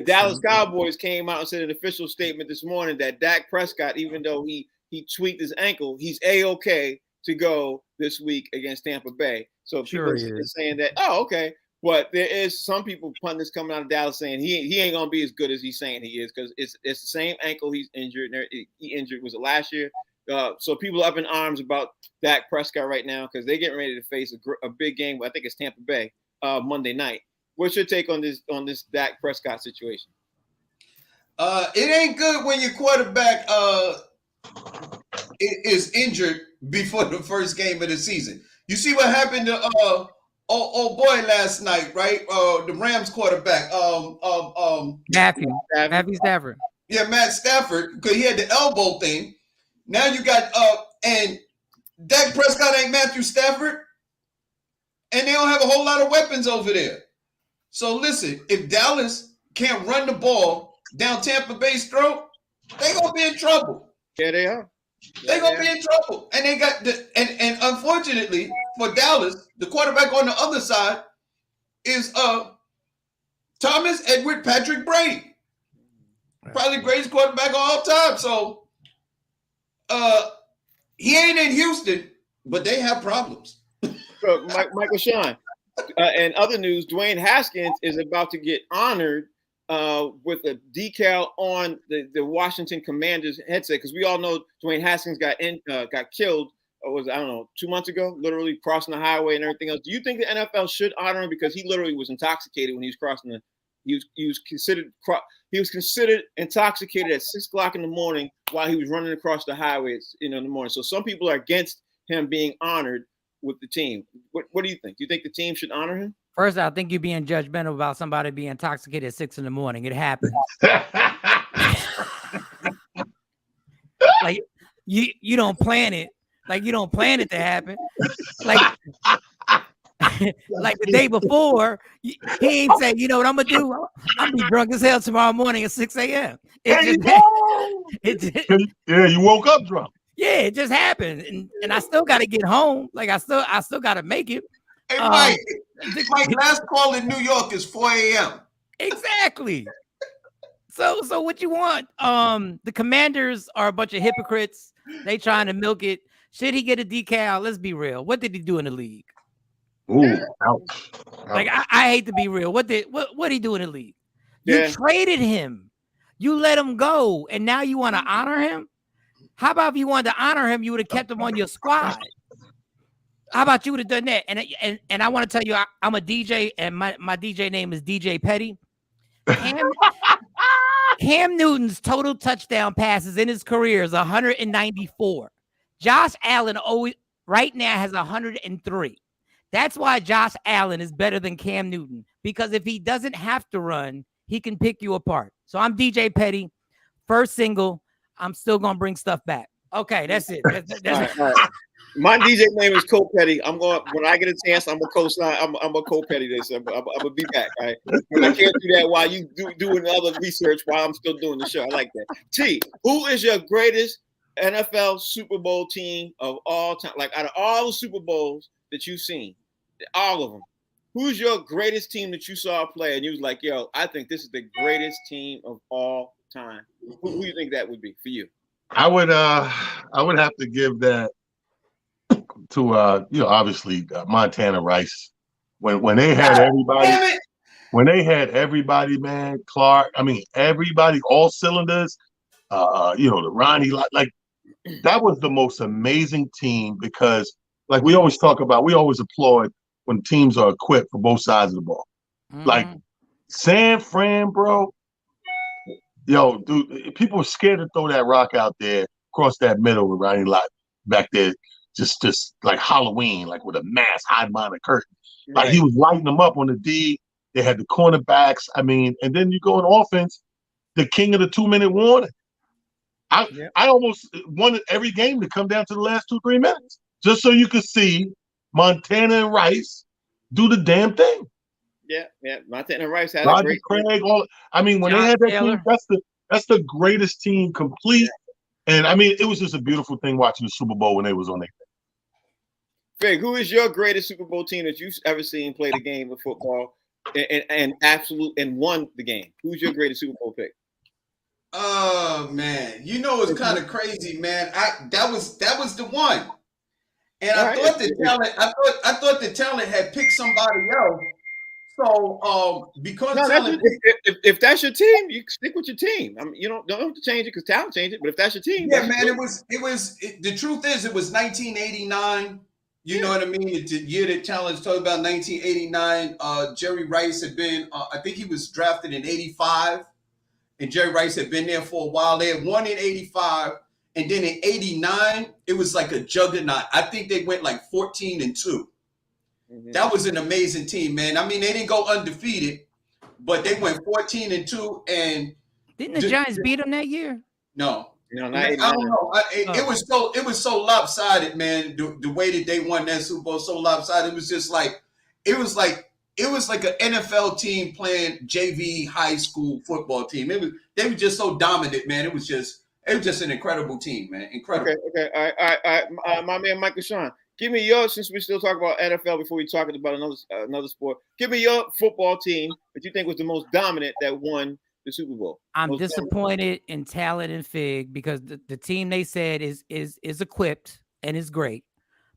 Speaker 1: Dallas Cowboys came out and said an official statement this morning that Dak Prescott, even though he tweaked his ankle, he's A-okay to go this week against Tampa Bay. So people are saying that, oh, okay. But there is some people, pundits coming out of Dallas saying he ain't gonna be as good as he's saying he is because it's the same ankle he's injured. He injured, was it last year? So people are up in arms about Dak Prescott right now because they're getting ready to face a big game. I think it's Tampa Bay Monday night. What's your take on this Dak Prescott situation?
Speaker 3: It ain't good when your quarterback is injured before the first game of the season. You see what happened to old boy last night, right? The Rams quarterback,
Speaker 4: Matthew Stafford.
Speaker 3: Yeah, Matt Stafford, because he had the elbow thing. Now you got and Dak Prescott ain't Matthew Stafford, and they don't have a whole lot of weapons over there. So listen, if Dallas can't run the ball down Tampa Bay's throat, they gonna be in trouble.
Speaker 1: Yeah, they are.
Speaker 3: They're gonna be in trouble. And they got and unfortunately for Dallas, the quarterback on the other side is Thomas Edward Patrick Brady. Probably the greatest quarterback of all time. So he ain't in Houston, but they have problems.
Speaker 1: So Michael Sean, and other news, Dwayne Haskins is about to get honored with a decal on the Washington Commanders headset, because we all know Dwayne Haskins got killed. Was, I don't know, 2 months ago, literally crossing the highway and everything else. Do you think the NFL should honor him because he literally was intoxicated when he was crossing the? He was considered intoxicated at 6 o'clock in the morning while he was running across the highways in the morning. So some people are against him being honored with the team. What do you think? Do you think the team should honor him?
Speaker 4: First, I think you're being judgmental about somebody being intoxicated at 6 in the morning. It happens. Like you don't plan it. Like you don't plan it to happen. Like like the day before, he ain't say, you know what I'm gonna do? I'm gonna be drunk as hell tomorrow morning at 6 a.m. Yeah,
Speaker 2: you woke up drunk.
Speaker 4: Yeah, it just happened, and I still got to get home. Like I still got to make it.
Speaker 3: Hey, Mike, last call in New York is 4 a.m.
Speaker 4: Exactly. So what you want? The Commanders are a bunch of hypocrites. They trying to milk it. Should he get a decal? Let's be real. What did he do in the league?
Speaker 2: Ooh, ouch.
Speaker 4: Like I hate to be real. What did he do in the league? You traded him. You let him go, and now you want to honor him? How about if you wanted to honor him, you would have kept him on your squad? How about you would have done that? And I want to tell you, I'm a DJ, and my DJ name is DJ Petty. Cam Newton's total touchdown passes in his career is 194. Josh Allen right now has 103. That's why Josh Allen is better than Cam Newton, because if he doesn't have to run, he can pick you apart. So I'm DJ Petty. First single, I'm still going to bring stuff back. Okay, that's it. That's
Speaker 1: all right. My DJ name is Cole Petty. When I get a chance, I'm going to co-sign. I'm going to Cole Petty this. I'm going to be back. All right? But I can't do that while you doing other research while I'm still doing the show. I like that. T, who is your greatest NFL Super Bowl team of all time? Like out of all the Super Bowls that you've seen, all of them, who's your greatest team that you saw play and you was like, yo, I think this is the greatest team of all time? Who do you think that would be for you?
Speaker 2: I would have to give that to obviously Montana Rice when they had everybody. When they had everybody, man, Clark, I mean everybody, all cylinders, the Ronnie, like that was the most amazing team, because like we always talk about, we always applaud when teams are equipped for both sides of the ball. Like San Fran, bro. Yo, dude, people were scared to throw that rock out there across that middle with Ronnie Lott back there, just like Halloween, like with a mask hiding behind a curtain. Like he was lighting them up on the D. They had the cornerbacks. I mean, and then you go on offense, the king of the 2-minute warning. I almost wanted every game to come down to the last 2-3 minutes, just so you could see Montana and Rice do the damn thing.
Speaker 1: Yeah. Montana Rice had
Speaker 2: Roger
Speaker 1: a great
Speaker 2: Craig. When they had that team, that's the greatest team complete. Yeah. And I mean, it was just a beautiful thing watching the Super Bowl when they was on there.
Speaker 1: Fig, who is your greatest Super Bowl team that you've ever seen play the game of football and won the game? Who's your greatest Super Bowl pick?
Speaker 3: Oh man, it's kind of crazy, man. That was the one, and I thought the talent had picked somebody else. So because
Speaker 1: if that's your team, you stick with your team. I mean, you don't have to change it because talent changed it. But if that's your team,
Speaker 3: yeah, man, it was. The truth is, it was 1989. You know what I mean? It's the year that talent's talking about. 1989. Jerry Rice had been. I think he was drafted in 85. And Jerry Rice had been there for a while. They had won in 85. And then in 89, it was like a juggernaut. I think they went like 14-2. Mm-hmm. That was an amazing team, man. I mean, they didn't go undefeated, but they went 14-2. And
Speaker 4: didn't the Giants beat them that year?
Speaker 3: No.
Speaker 1: No, not
Speaker 3: I
Speaker 1: 89.
Speaker 3: don't know. It was so lopsided, man. The way that they won that Super Bowl, so lopsided. It was just like it was like an NFL team playing JV high school football team. They were just so dominant, man. It was just an incredible team, man. Incredible.
Speaker 1: Okay. All right. My man Michael Sean, give me your, since we still talk about NFL before we talking about another sport. Give me your football team that you think was the most dominant that won the Super Bowl.
Speaker 4: I'm
Speaker 1: Most
Speaker 4: disappointed in Talent and Fig because the team they said is equipped and is great,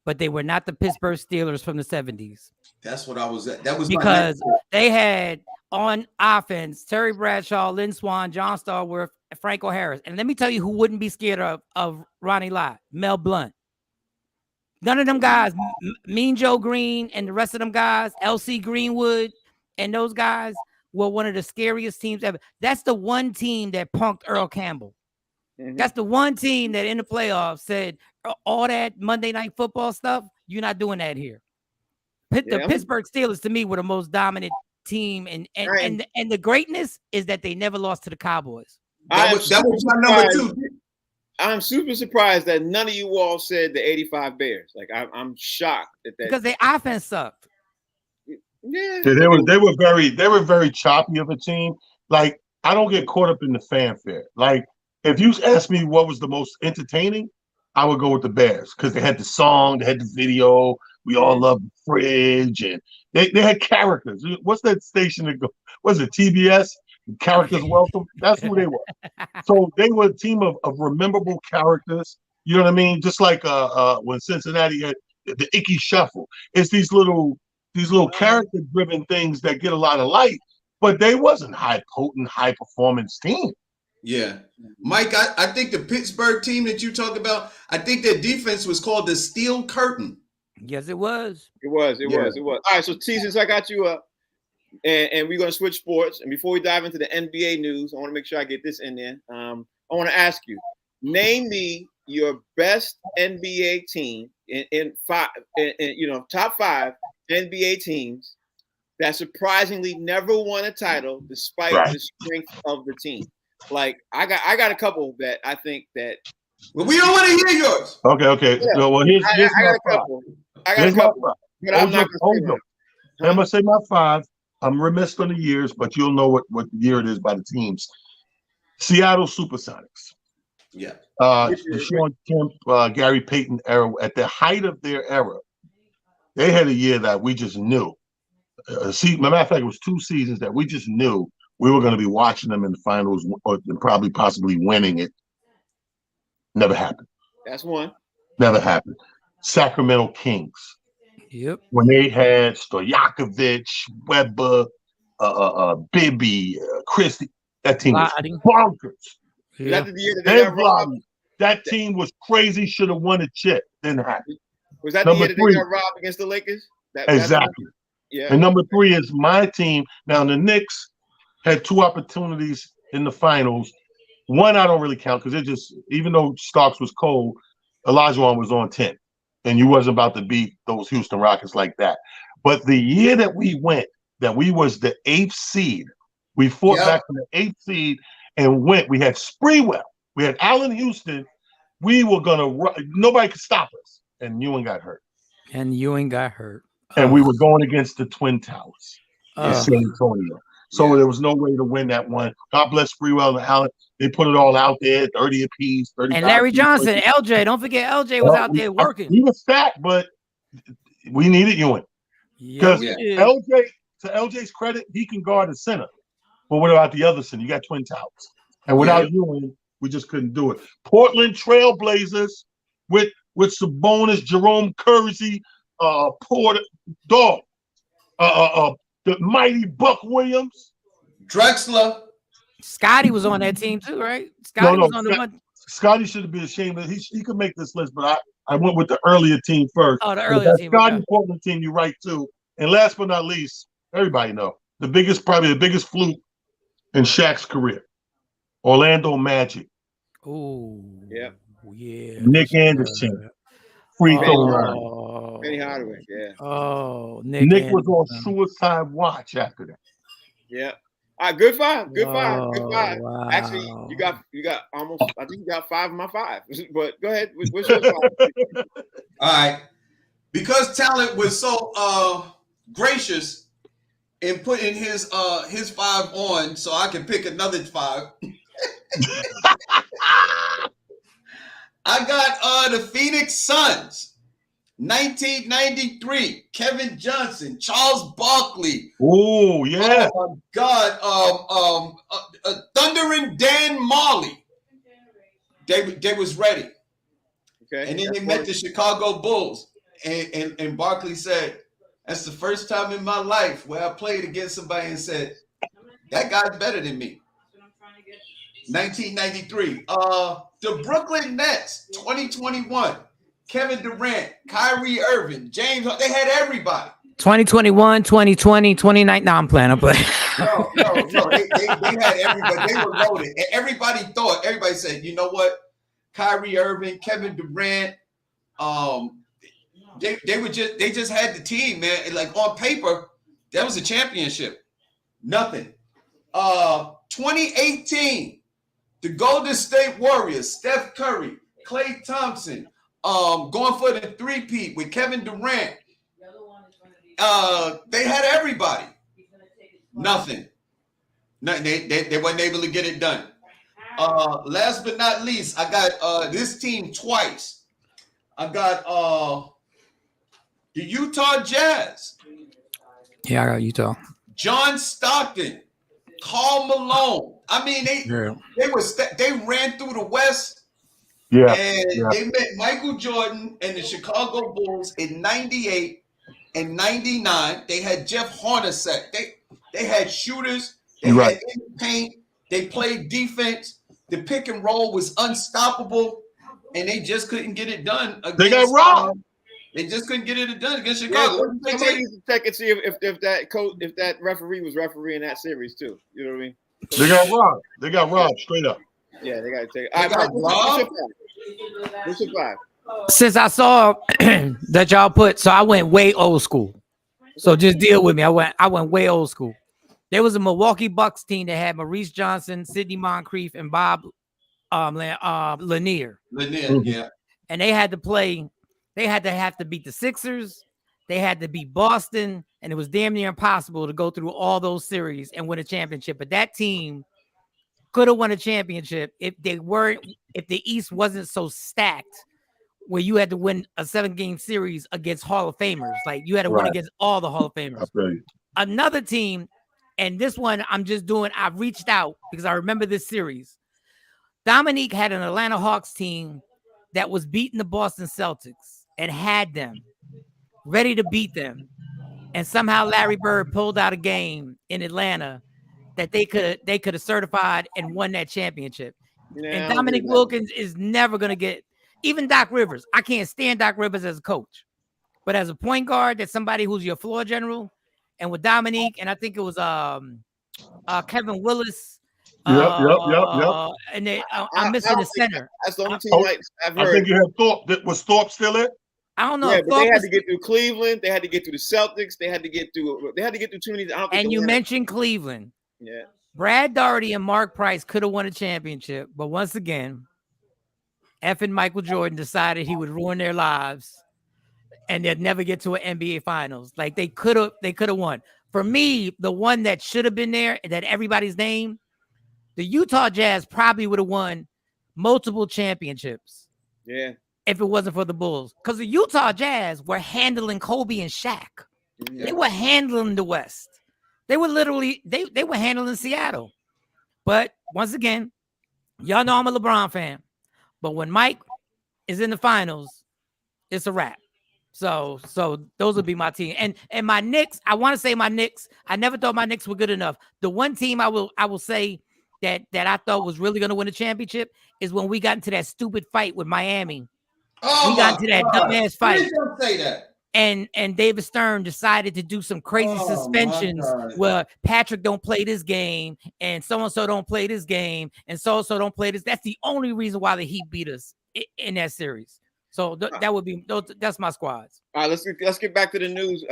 Speaker 4: but they were not the Pittsburgh Steelers from the 70s.
Speaker 3: That's what I was at. That was
Speaker 4: because they had on offense Terry Bradshaw, Lynn Swann, John Stallworth, Franco Harris. And let me tell you who wouldn't be scared of Ronnie Lott, Mel Blount. None of them guys, Mean Joe Green and the rest of them guys, LC Greenwood and those guys were one of the scariest teams ever. That's the one team that punked Earl Campbell. Mm-hmm. That's the one team that in the playoffs said all that Monday Night Football stuff, you're not doing that here. The Pittsburgh Steelers, to me, were the most dominant team, and the greatness is that they never lost to the Cowboys.
Speaker 3: That was my number 2.
Speaker 1: I'm super surprised that none of you all said the 85 Bears. Like I'm shocked at that
Speaker 4: because their offense sucked.
Speaker 2: Yeah, they were very choppy of a team. Like I don't get caught up in the fanfare. Like if you ask me what was the most entertaining, I would go with the Bears because they had the song, they had the video. We all loved the fridge, and they had characters. What's that station that go? Was it TBS? Characters Welcome. That's who they were. So they were a team of rememberable characters. You know what I mean? Just like when Cincinnati had the Icky Shuffle. It's these little character-driven things that get a lot of light, but they wasn't high-potent, high-performance team.
Speaker 3: Yeah. Mike, I think the Pittsburgh team that you talk about, I think their defense was called the Steel Curtain.
Speaker 4: Yes, it was.
Speaker 1: It was. All right, so T, since I got you up, and we're going to switch sports, and before we dive into the NBA news, I want to make sure I get this in there. I want to ask you, name me your best NBA team in top 5 NBA teams that surprisingly never won a title despite the strength of the team. Like I got a couple that I think that.
Speaker 3: Well, we don't want to hear yours.
Speaker 2: Okay.
Speaker 1: Yeah.
Speaker 2: So, well, here's
Speaker 1: I got
Speaker 2: my
Speaker 1: a couple. I got a couple. But I'm not going to say
Speaker 2: I'm going to say my 5. I'm remiss on the years, but you'll know what year it is by the teams. Seattle Supersonics.
Speaker 3: Yeah.
Speaker 2: Sean Kemp, Gary Payton era. At the height of their era, they had a year that we just knew. Matter of fact, it was 2 seasons that we just knew we were going to be watching them in the finals or probably possibly winning it. Never happened.
Speaker 1: That's one.
Speaker 2: Never happened. Sacramento Kings.
Speaker 4: Yep.
Speaker 2: When they had Stojakovic, Weber, Bibby, Christie, that team was bonkers.
Speaker 1: Yeah. That the year that they got robbed?
Speaker 2: That team was crazy. Should have won a chip. Didn't happen.
Speaker 1: Was that the year that they got robbed against the Lakers?
Speaker 2: Exactly.
Speaker 1: Yeah.
Speaker 2: And number 3 is my team. Now the Knicks had 2 opportunities in the finals. One I don't really count because it just, even though Starks was cold, Olajuwon was on 10. And you wasn't about to beat those Houston Rockets like that. But the year that we went, that we was the 8th seed, we fought back from the 8th seed and went. We had Sprewell. We had Allen Houston. We were going to – nobody could stop us. And Ewing got hurt.
Speaker 4: And
Speaker 2: we were going against the Twin Towers in San Antonio. So there was no way to win that one. God bless Sprewell and Allen. They put it all out there, 30 apiece, 35.
Speaker 4: And Larry Johnson, LJ. Don't forget LJ was out there working.
Speaker 2: He was fat, but we needed Ewing. Because LJ, to LJ's credit, he can guard a center. But what about the other center? You got Twin Towers. And without Ewing, we just couldn't do it. Portland Trailblazers with Sabonis, Jerome Kersey, Porter, Dog, the mighty Buck Williams.
Speaker 3: Drexler.
Speaker 4: Scotty was on that team too, right? Scotty was on the one.
Speaker 2: Scotty should be ashamed, but he could make this list, but I went with the earlier team first.
Speaker 4: Oh, the earlier team.
Speaker 2: Scotty Portland team, you're right too. And last but not least, everybody know probably the biggest fluke in Shaq's career, Orlando Magic.
Speaker 4: Oh,
Speaker 1: yeah.
Speaker 2: Nick Anderson, free throw line.
Speaker 1: Benny Hardaway, yeah.
Speaker 4: Oh,
Speaker 2: Nick was on suicide watch after that.
Speaker 1: Yeah. All right, good five. Good five. Good
Speaker 4: Oh,
Speaker 1: five.
Speaker 4: wow.
Speaker 1: Actually, you got almost. I think you got 5 of my 5. But go ahead. What's your 5?
Speaker 3: All right. Because Talent was so gracious in putting his 5 on, so I can pick another 5. I got the Phoenix Suns. 1993, Kevin Johnson, Charles Barkley.
Speaker 2: Oh, yeah.
Speaker 3: Oh my God. Thundering Dan Marley. They was ready.
Speaker 1: Okay.
Speaker 3: And then they met the Chicago Bulls. And Barkley said, that's the first time in my life where I played against somebody and said, that guy's better than me. 1993. The Brooklyn Nets, 2021. Kevin Durant, Kyrie Irving, James, they had everybody.
Speaker 4: 2021, 2020, 2019. No, I'm playing.
Speaker 3: No. They had everybody. They were loaded. And everybody said, you know what? Kyrie Irving, Kevin Durant, they just had the team, man. And like on paper, that was a championship. Nothing. 2018, the Golden State Warriors, Steph Curry, Klay Thompson, going for the three-peat with Kevin Durant. They had everybody. Nothing. They weren't able to get it done. Last but not least, I got this team twice. I got the Utah Jazz.
Speaker 4: Yeah, I got Utah.
Speaker 3: John Stockton, Karl Malone. I mean, they ran through the West.
Speaker 2: Yeah.
Speaker 3: And they met Michael Jordan and the Chicago Bulls in 98 and 99. They had Jeff Hornacek. They had shooters. They had in the paint. They played defense. The pick and roll was unstoppable, and they just couldn't get it done against.
Speaker 2: They got robbed.
Speaker 3: They just couldn't get it done against Chicago.
Speaker 1: Yeah, somebody needs to check and see if that referee was refereeing that series too. You know what I mean?
Speaker 2: They got robbed. They got robbed straight up.
Speaker 1: Yeah, they got to take it. All right, what's your 5?
Speaker 4: Since I saw that y'all put, so I went way old school. So just deal with me. I went way old school. There was a Milwaukee Bucks team that had Maurice Johnson, Sidney Moncrief, and Bob Lanier.
Speaker 3: Yeah.
Speaker 4: And they had to play. They had to have to beat the Sixers. They had to beat Boston, and it was damn near impossible to go through all those series and win a championship. But that team could have won a championship if the East wasn't so stacked where you had to win a 7-game series against Hall of Famers. Like you had to win against all the Hall of Famers. Another team, and this one I've reached out because I remember this series. Dominique had an Atlanta Hawks team that was beating the Boston Celtics and had them ready to beat them. And somehow Larry Bird pulled out a game in Atlanta that they could have certified and won that championship. Yeah, and Dominique Wilkins is never going to get, even Doc Rivers. I can't stand Doc Rivers as a coach, but as a point guard, that's somebody who's your floor general. And with Dominique, and I think it was Kevin Willis.
Speaker 2: Yep.
Speaker 4: And I'm missing the center.
Speaker 1: That's the only team I've heard.
Speaker 2: I think you had Thorpe. Was Thorpe still in?
Speaker 4: I don't know.
Speaker 1: Yeah, but they had to get through Cleveland. They had to get through the Celtics. They had to get through too many.
Speaker 4: And you mentioned Cleveland.
Speaker 1: Yeah.
Speaker 4: Brad Daugherty and Mark Price could have won a championship, but once again, effing Michael Jordan decided he would ruin their lives and they'd never get to an NBA Finals. Like they could have won. For me, the one that should have been there, that everybody's named, the Utah Jazz probably would have won multiple championships.
Speaker 1: Yeah.
Speaker 4: If it wasn't for the Bulls. Because the Utah Jazz were handling Kobe and Shaq. Yeah. They were handling the West. They were literally, they were handling Seattle. But once again, y'all know I'm a LeBron fan. But when Mike is in the finals, it's a wrap. So those would be my team. And my Knicks, I want to say my Knicks. I never thought my Knicks were good enough. The one team I will say that I thought was really going to win a championship is when we got into that stupid fight with Miami. We got into that dumbass fight.
Speaker 3: Don't say that.
Speaker 4: And David Stern decided to do some crazy suspensions where Patrick don't play this game and so-and-so don't play this game and so-and-so don't play this. That's the only reason why the Heat beat us in that series. So that's my squads.
Speaker 1: All right, let's get back to the news.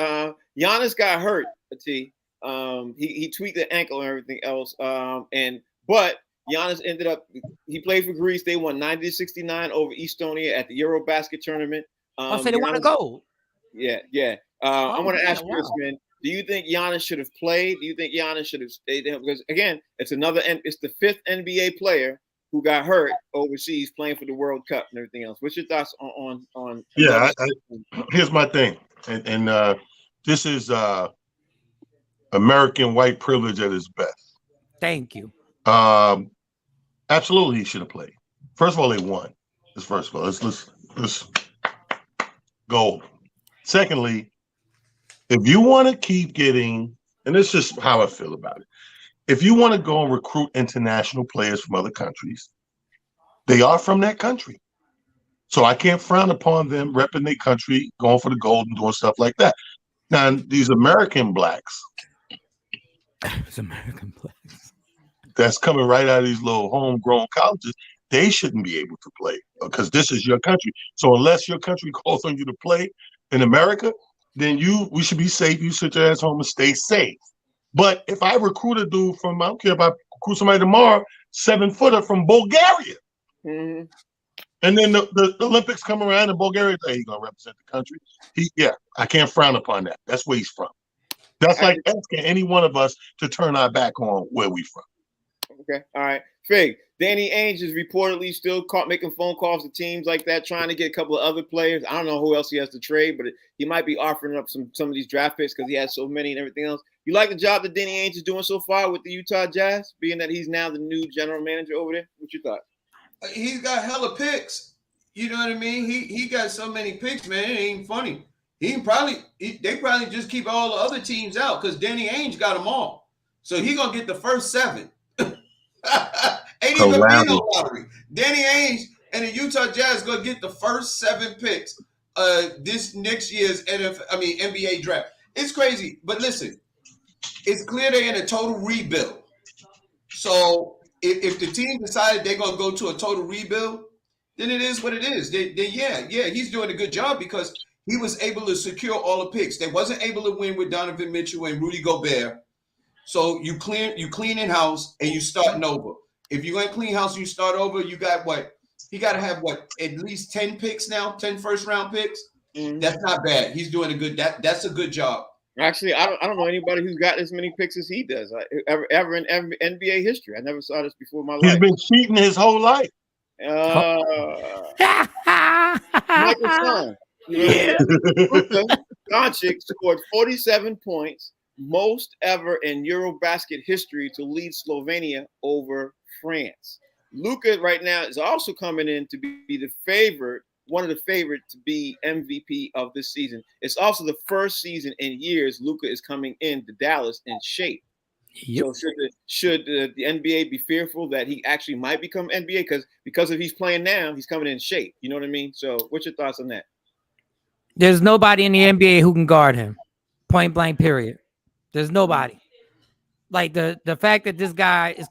Speaker 1: Giannis got hurt, T. He tweaked the ankle and everything else. But Giannis ended up. He played for Greece. They won 90-69 over Estonia at the Eurobasket tournament.
Speaker 4: So they won a gold.
Speaker 1: Yeah. I want to ask you this, man. Do you think Giannis should have played? Do you think Giannis should have stayed there? Because again, it's the fifth NBA player who got hurt overseas playing for the World Cup and everything else. What's your thoughts on?
Speaker 2: Yeah, here's my thing, and this is American white privilege at its best.
Speaker 4: Thank you.
Speaker 2: Absolutely, he should have played. First of all, they won. First of all, let's go. Secondly, if you want to keep getting, and this is just how I feel about it, if you want to go and recruit international players from other countries, they are from that country. So I can't frown upon them repping their country, going for the gold and doing stuff like that. Now, these American blacks, that's coming right out of these little homegrown colleges, they shouldn't be able to play because this is your country. So unless your country calls on you to play in America, then we should be safe. You sit your ass home and stay safe. But if I recruit a dude from, I don't care if I recruit somebody tomorrow, 7-footer from Bulgaria, and then the Olympics come around and Bulgaria, he's gonna represent the country. I can't frown upon that. That's where he's from. That's like asking any one of us to turn our back on where we from.
Speaker 1: Okay, all right. Fig, Danny Ainge is reportedly still making phone calls to teams like that, trying to get a couple of other players. I don't know who else he has to trade, but he might be offering up some of these draft picks because he has so many and everything else. You like the job that Danny Ainge is doing so far with the Utah Jazz, being that he's now the new general manager over there? What you thought?
Speaker 3: He's got hella picks. You know what I mean? He got so many picks, man. It ain't funny. They probably just keep all the other teams out because Danny Ainge got them all. So he gonna get the first 7. Ain't even been no lottery. Danny Ainge and the Utah Jazz gonna get the first 7 picks this next year's NBA draft. It's crazy, but listen, it's clear they're in a total rebuild. So if the team decided they're gonna go to a total rebuild, then it is what it is. He's doing a good job because he was able to secure all the picks. They wasn't able to win with Donovan Mitchell and Rudy Gobert. So you clean in house and you starting over. If you're going to clean house and you start over, you got what? He got to have at least 10 picks now, 10 first round picks. Mm-hmm. That's not bad. He's doing a good. That's a good job.
Speaker 1: Actually, I don't know anybody who's got as many picks as he does ever in NBA history. I never saw this before in my life.
Speaker 2: He's been cheating his whole life.
Speaker 1: Michael Son. Luka Doncic scored 47 points, most ever in Eurobasket history, to lead Slovenia over France. Luka right now is also coming in to be the favorite, one of the favorites to be MVP of this season. It's also the first season in years Luka is coming into Dallas in shape. Yep. So should the NBA be fearful that he actually might become NBA because if he's playing now, he's coming in shape. You know what I mean? So what's your thoughts on that?
Speaker 4: There's nobody in the NBA who can guard him. Point blank, period. There's nobody. Like the fact that this guy is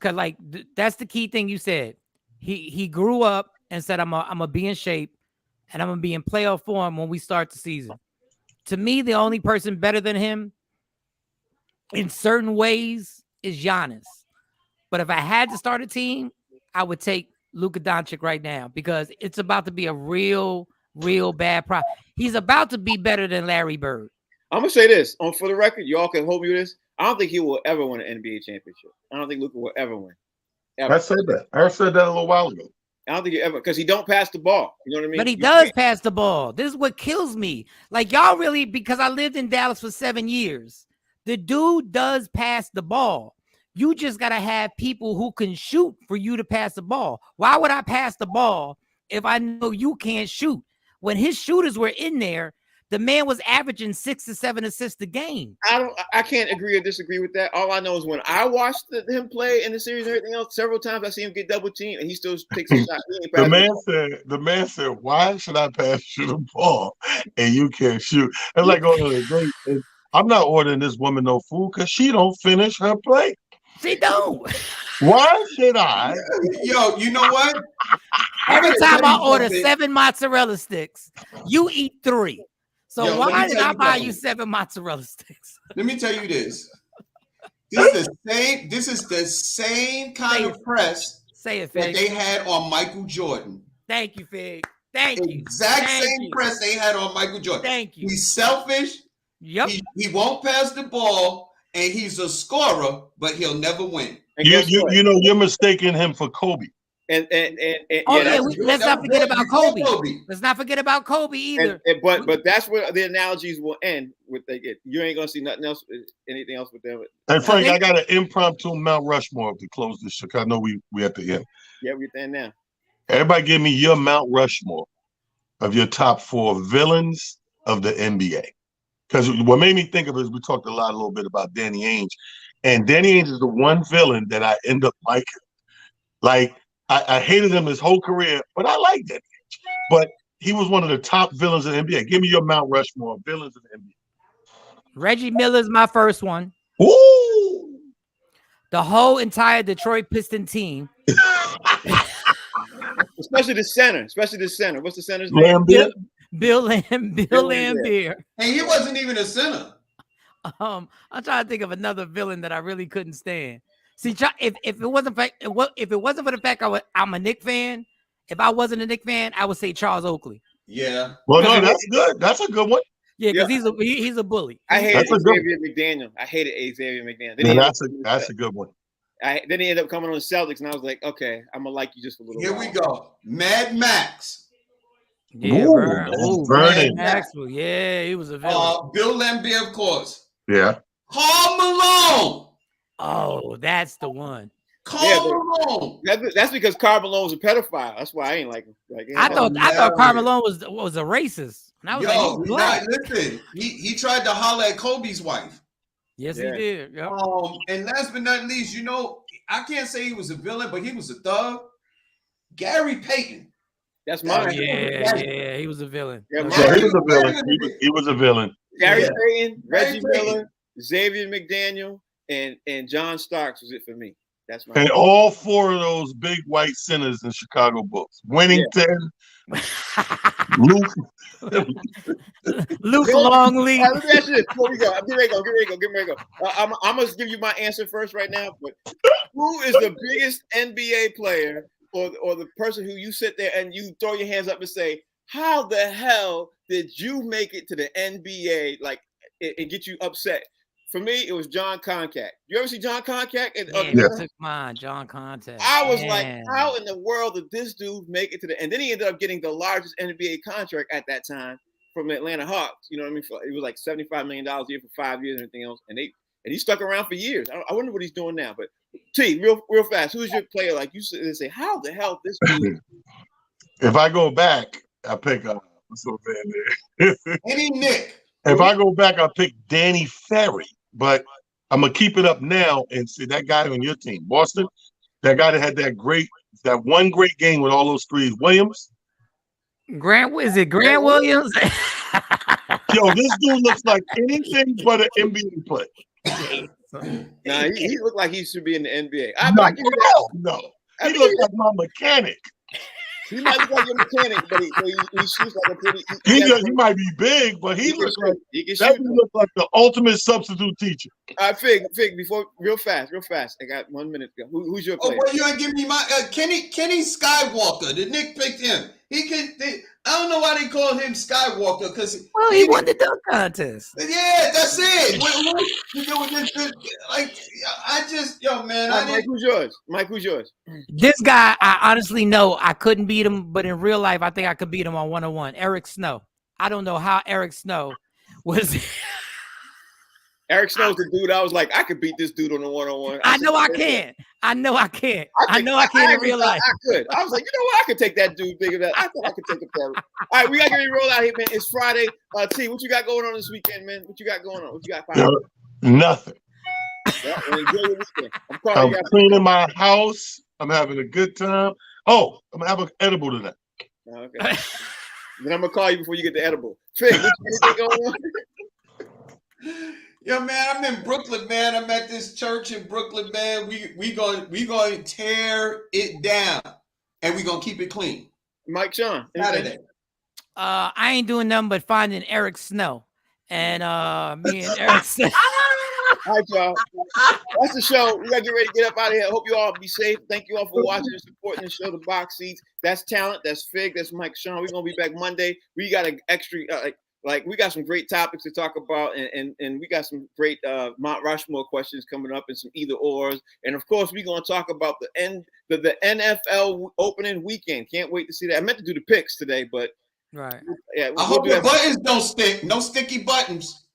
Speaker 4: that's the key thing you said. He grew up and said, I'm gonna be in shape and I'm gonna be in playoff form when we start the season. To me, the only person better than him in certain ways is Giannis. But if I had to start a team, I would take Luka Doncic right now because it's about to be a real bad problem. He's about to be better than Larry Bird.
Speaker 1: I'm gonna say this for the record. Y'all can hold me with this. I don't think he will ever win an NBA championship. I don't think Luka will ever win. Ever.
Speaker 2: I said that a little while ago.
Speaker 1: I don't think he ever, because he don't pass the ball. You know what I mean?
Speaker 4: But he does pass the ball. This is what kills me. Like y'all really, because I lived in Dallas for 7 years. The dude does pass the ball. You just gotta have people who can shoot for you to pass the ball. Why would I pass the ball if I know you can't shoot? When his shooters were in there, the man was averaging 6 to 7 assists a game.
Speaker 1: I can't agree or disagree with that. All I know is when I watched him play in the series and everything else, several times I see him get double teamed and he still takes a shot.
Speaker 2: The man said, "Why should I pass you the ball and you can't shoot?" It's like, I'm not ordering this woman no food because she don't finish her plate.
Speaker 4: She don't.
Speaker 2: Why should I?
Speaker 3: Yo, you know what?
Speaker 4: Every time I order 7 mozzarella sticks, you eat 3. So why did I buy you 7 mozzarella sticks?
Speaker 3: Let me tell you this. This is the same kind of press
Speaker 4: Say it,
Speaker 3: that
Speaker 4: Fig.
Speaker 3: they had on Michael Jordan.
Speaker 4: Thank you, Fig. Thank you.
Speaker 3: Exact
Speaker 4: Thank
Speaker 3: same
Speaker 4: you.
Speaker 3: press they had on Michael Jordan.
Speaker 4: Thank you.
Speaker 3: He's selfish.
Speaker 4: Yep.
Speaker 3: He won't pass the ball, and he's a scorer, but he'll never win.
Speaker 2: You know, you're mistaking him for Kobe.
Speaker 1: And
Speaker 4: let's not forget about Kobe. Let's not forget about Kobe either.
Speaker 1: But that's where the analogies will end. With they get, you ain't gonna see nothing else, anything else with them.
Speaker 2: And Frank, I got an impromptu Mount Rushmore to close this show. I know we at the end.
Speaker 1: Yeah, we're there now.
Speaker 2: Everybody, give me your Mount Rushmore of your top 4 villains of the NBA. Because what made me think of it is we talked a little bit about Danny Ainge, and Danny Ainge is the one villain that I end up liking. Like I hated him his whole career, but I liked Danny Ainge. But he was one of the top villains in the NBA. Give me your Mount Rushmore of villains of the NBA.
Speaker 4: Reggie Miller's my first one.
Speaker 2: Ooh.
Speaker 4: The whole entire Detroit Piston team.
Speaker 1: Especially the center. What's the center's
Speaker 2: name?
Speaker 4: Bill Laimbeer.
Speaker 3: And he wasn't even a center.
Speaker 4: I'm trying to think of another villain that I really couldn't stand. See, if it wasn't for the fact I'm a Knicks fan, if I wasn't a Knicks fan, I would say Charles Oakley.
Speaker 3: Yeah.
Speaker 2: Well, no, that's good. That's a good one.
Speaker 4: Yeah, because he's a bully.
Speaker 1: I hated Xavier McDaniel.
Speaker 2: That's a good one.
Speaker 1: Then he ended up coming on the Celtics, and I was like, okay, I'm gonna like you just for a little while.
Speaker 3: Here we go. Mad Max.
Speaker 4: Yeah,
Speaker 2: Vernon.
Speaker 4: Maxwell. Yeah, he was a villain.
Speaker 3: Bill Laimbeer, of course.
Speaker 2: Yeah.
Speaker 3: Karl Malone.
Speaker 4: Oh, that's the one.
Speaker 3: Malone.
Speaker 1: That's because Karl Malone was a pedophile. That's why I ain't like him.
Speaker 4: I thought Karl Malone was a racist. And I was
Speaker 3: listen, he tried to holler at Kobe's wife.
Speaker 4: Yes, he did. Yep.
Speaker 3: And last but not least, I can't say he was a villain, but he was a thug. Gary Payton.
Speaker 1: That's mine.
Speaker 4: Yeah, he was a villain.
Speaker 2: Yeah, he was a villain. He was a villain.
Speaker 1: Gary Payton, Reggie Miller, Xavier McDaniel, and John Starks was it for me. That's my.
Speaker 2: And all 4 of those big white centers in Chicago Bulls. Winnington,
Speaker 4: Luke Longley.
Speaker 1: Let me ask you this before we go. Get ready to go. I'm gonna give you my answer first right now. But who is the biggest NBA player or the person who you sit there and you throw your hands up and say, how the hell did you make it to the NBA? Like it get you upset. For me, it was John Concac. You ever see John Concac?
Speaker 4: John Concac.
Speaker 1: I was like, how in the world did this dude make it to the? And then he ended up getting the largest NBA contract at that time from the Atlanta Hawks. You know what I mean? It was like $75 million a year for 5 years and everything else. And he stuck around for years. I wonder what he's doing now. But T, real fast, who's your player? Like you say, how the hell this dude?
Speaker 2: If I go back, I pick what's up there?
Speaker 3: Any Nick.
Speaker 2: If I go back, I pick Danny Ferry. But I'm gonna keep it up now and say that guy on your team, Boston, that guy that had that one great game with all those threes, Williams.
Speaker 4: Grant Williams?
Speaker 2: Yo, this dude looks like anything but an NBA player.
Speaker 1: Nah, he looked like he should be in the NBA.
Speaker 2: No. He looks like my mechanic.
Speaker 1: He might look like a mechanic, but he shoots like a pretty.
Speaker 2: He might be big, but he looks like the ultimate substitute teacher.
Speaker 1: Fig, before real fast. I got 1 minute to go. Who's your player?
Speaker 3: Well, you ain't giving me my Kenny Skywalker. The Knicks picked him. I don't know why they call him Skywalker because
Speaker 4: he won the dunk contest.
Speaker 3: Yeah, that's it.
Speaker 1: Mike, who's yours?
Speaker 4: This guy, I honestly know I couldn't beat him, but in real life, I think I could beat him on 1-on-1. Eric Snow. I don't know how Eric Snow was.
Speaker 1: Eric Snow's the dude. I was like, I could beat this dude on a 1-on-1.
Speaker 4: I know I can't in real life.
Speaker 1: I could. I was like, you know what? I could take that dude bigger than I thought I could take him there. All right, we got to get roll out here, man. It's Friday. T, what you got going on this weekend, man? What you got going on? What you got?
Speaker 2: Nothing.
Speaker 1: Yeah, well, enjoy your weekend.
Speaker 2: I'm cleaning my house. I'm having a good time. Oh, I'm gonna have an edible tonight.
Speaker 1: Okay. Then I'm gonna call you before you get the edible. Fig, anything going on?
Speaker 3: Yo, man, I'm in Brooklyn, man. I'm at this church in Brooklyn, man. We going to tear it down, and we gonna keep it clean.
Speaker 1: Mike Sean,
Speaker 3: Saturday.
Speaker 4: I ain't doing nothing but finding Eric Snow, and me and Eric Snow.
Speaker 1: All right, y'all. That's the show. We gotta get ready to get up out of here. I hope you all be safe. Thank you all for watching and supporting the show. The Box Seats. That's Talent. That's Fig. That's Mike Sean. We're gonna be back Monday. We got an extra. We got some great topics to talk about, and we got some great Mount Rushmore questions coming up, and some either ors, and of course we're gonna talk about the NFL opening weekend. Can't wait to see that. I meant to do the picks today, but
Speaker 4: right.
Speaker 1: Yeah,
Speaker 3: I hope your buttons don't stick. No sticky buttons.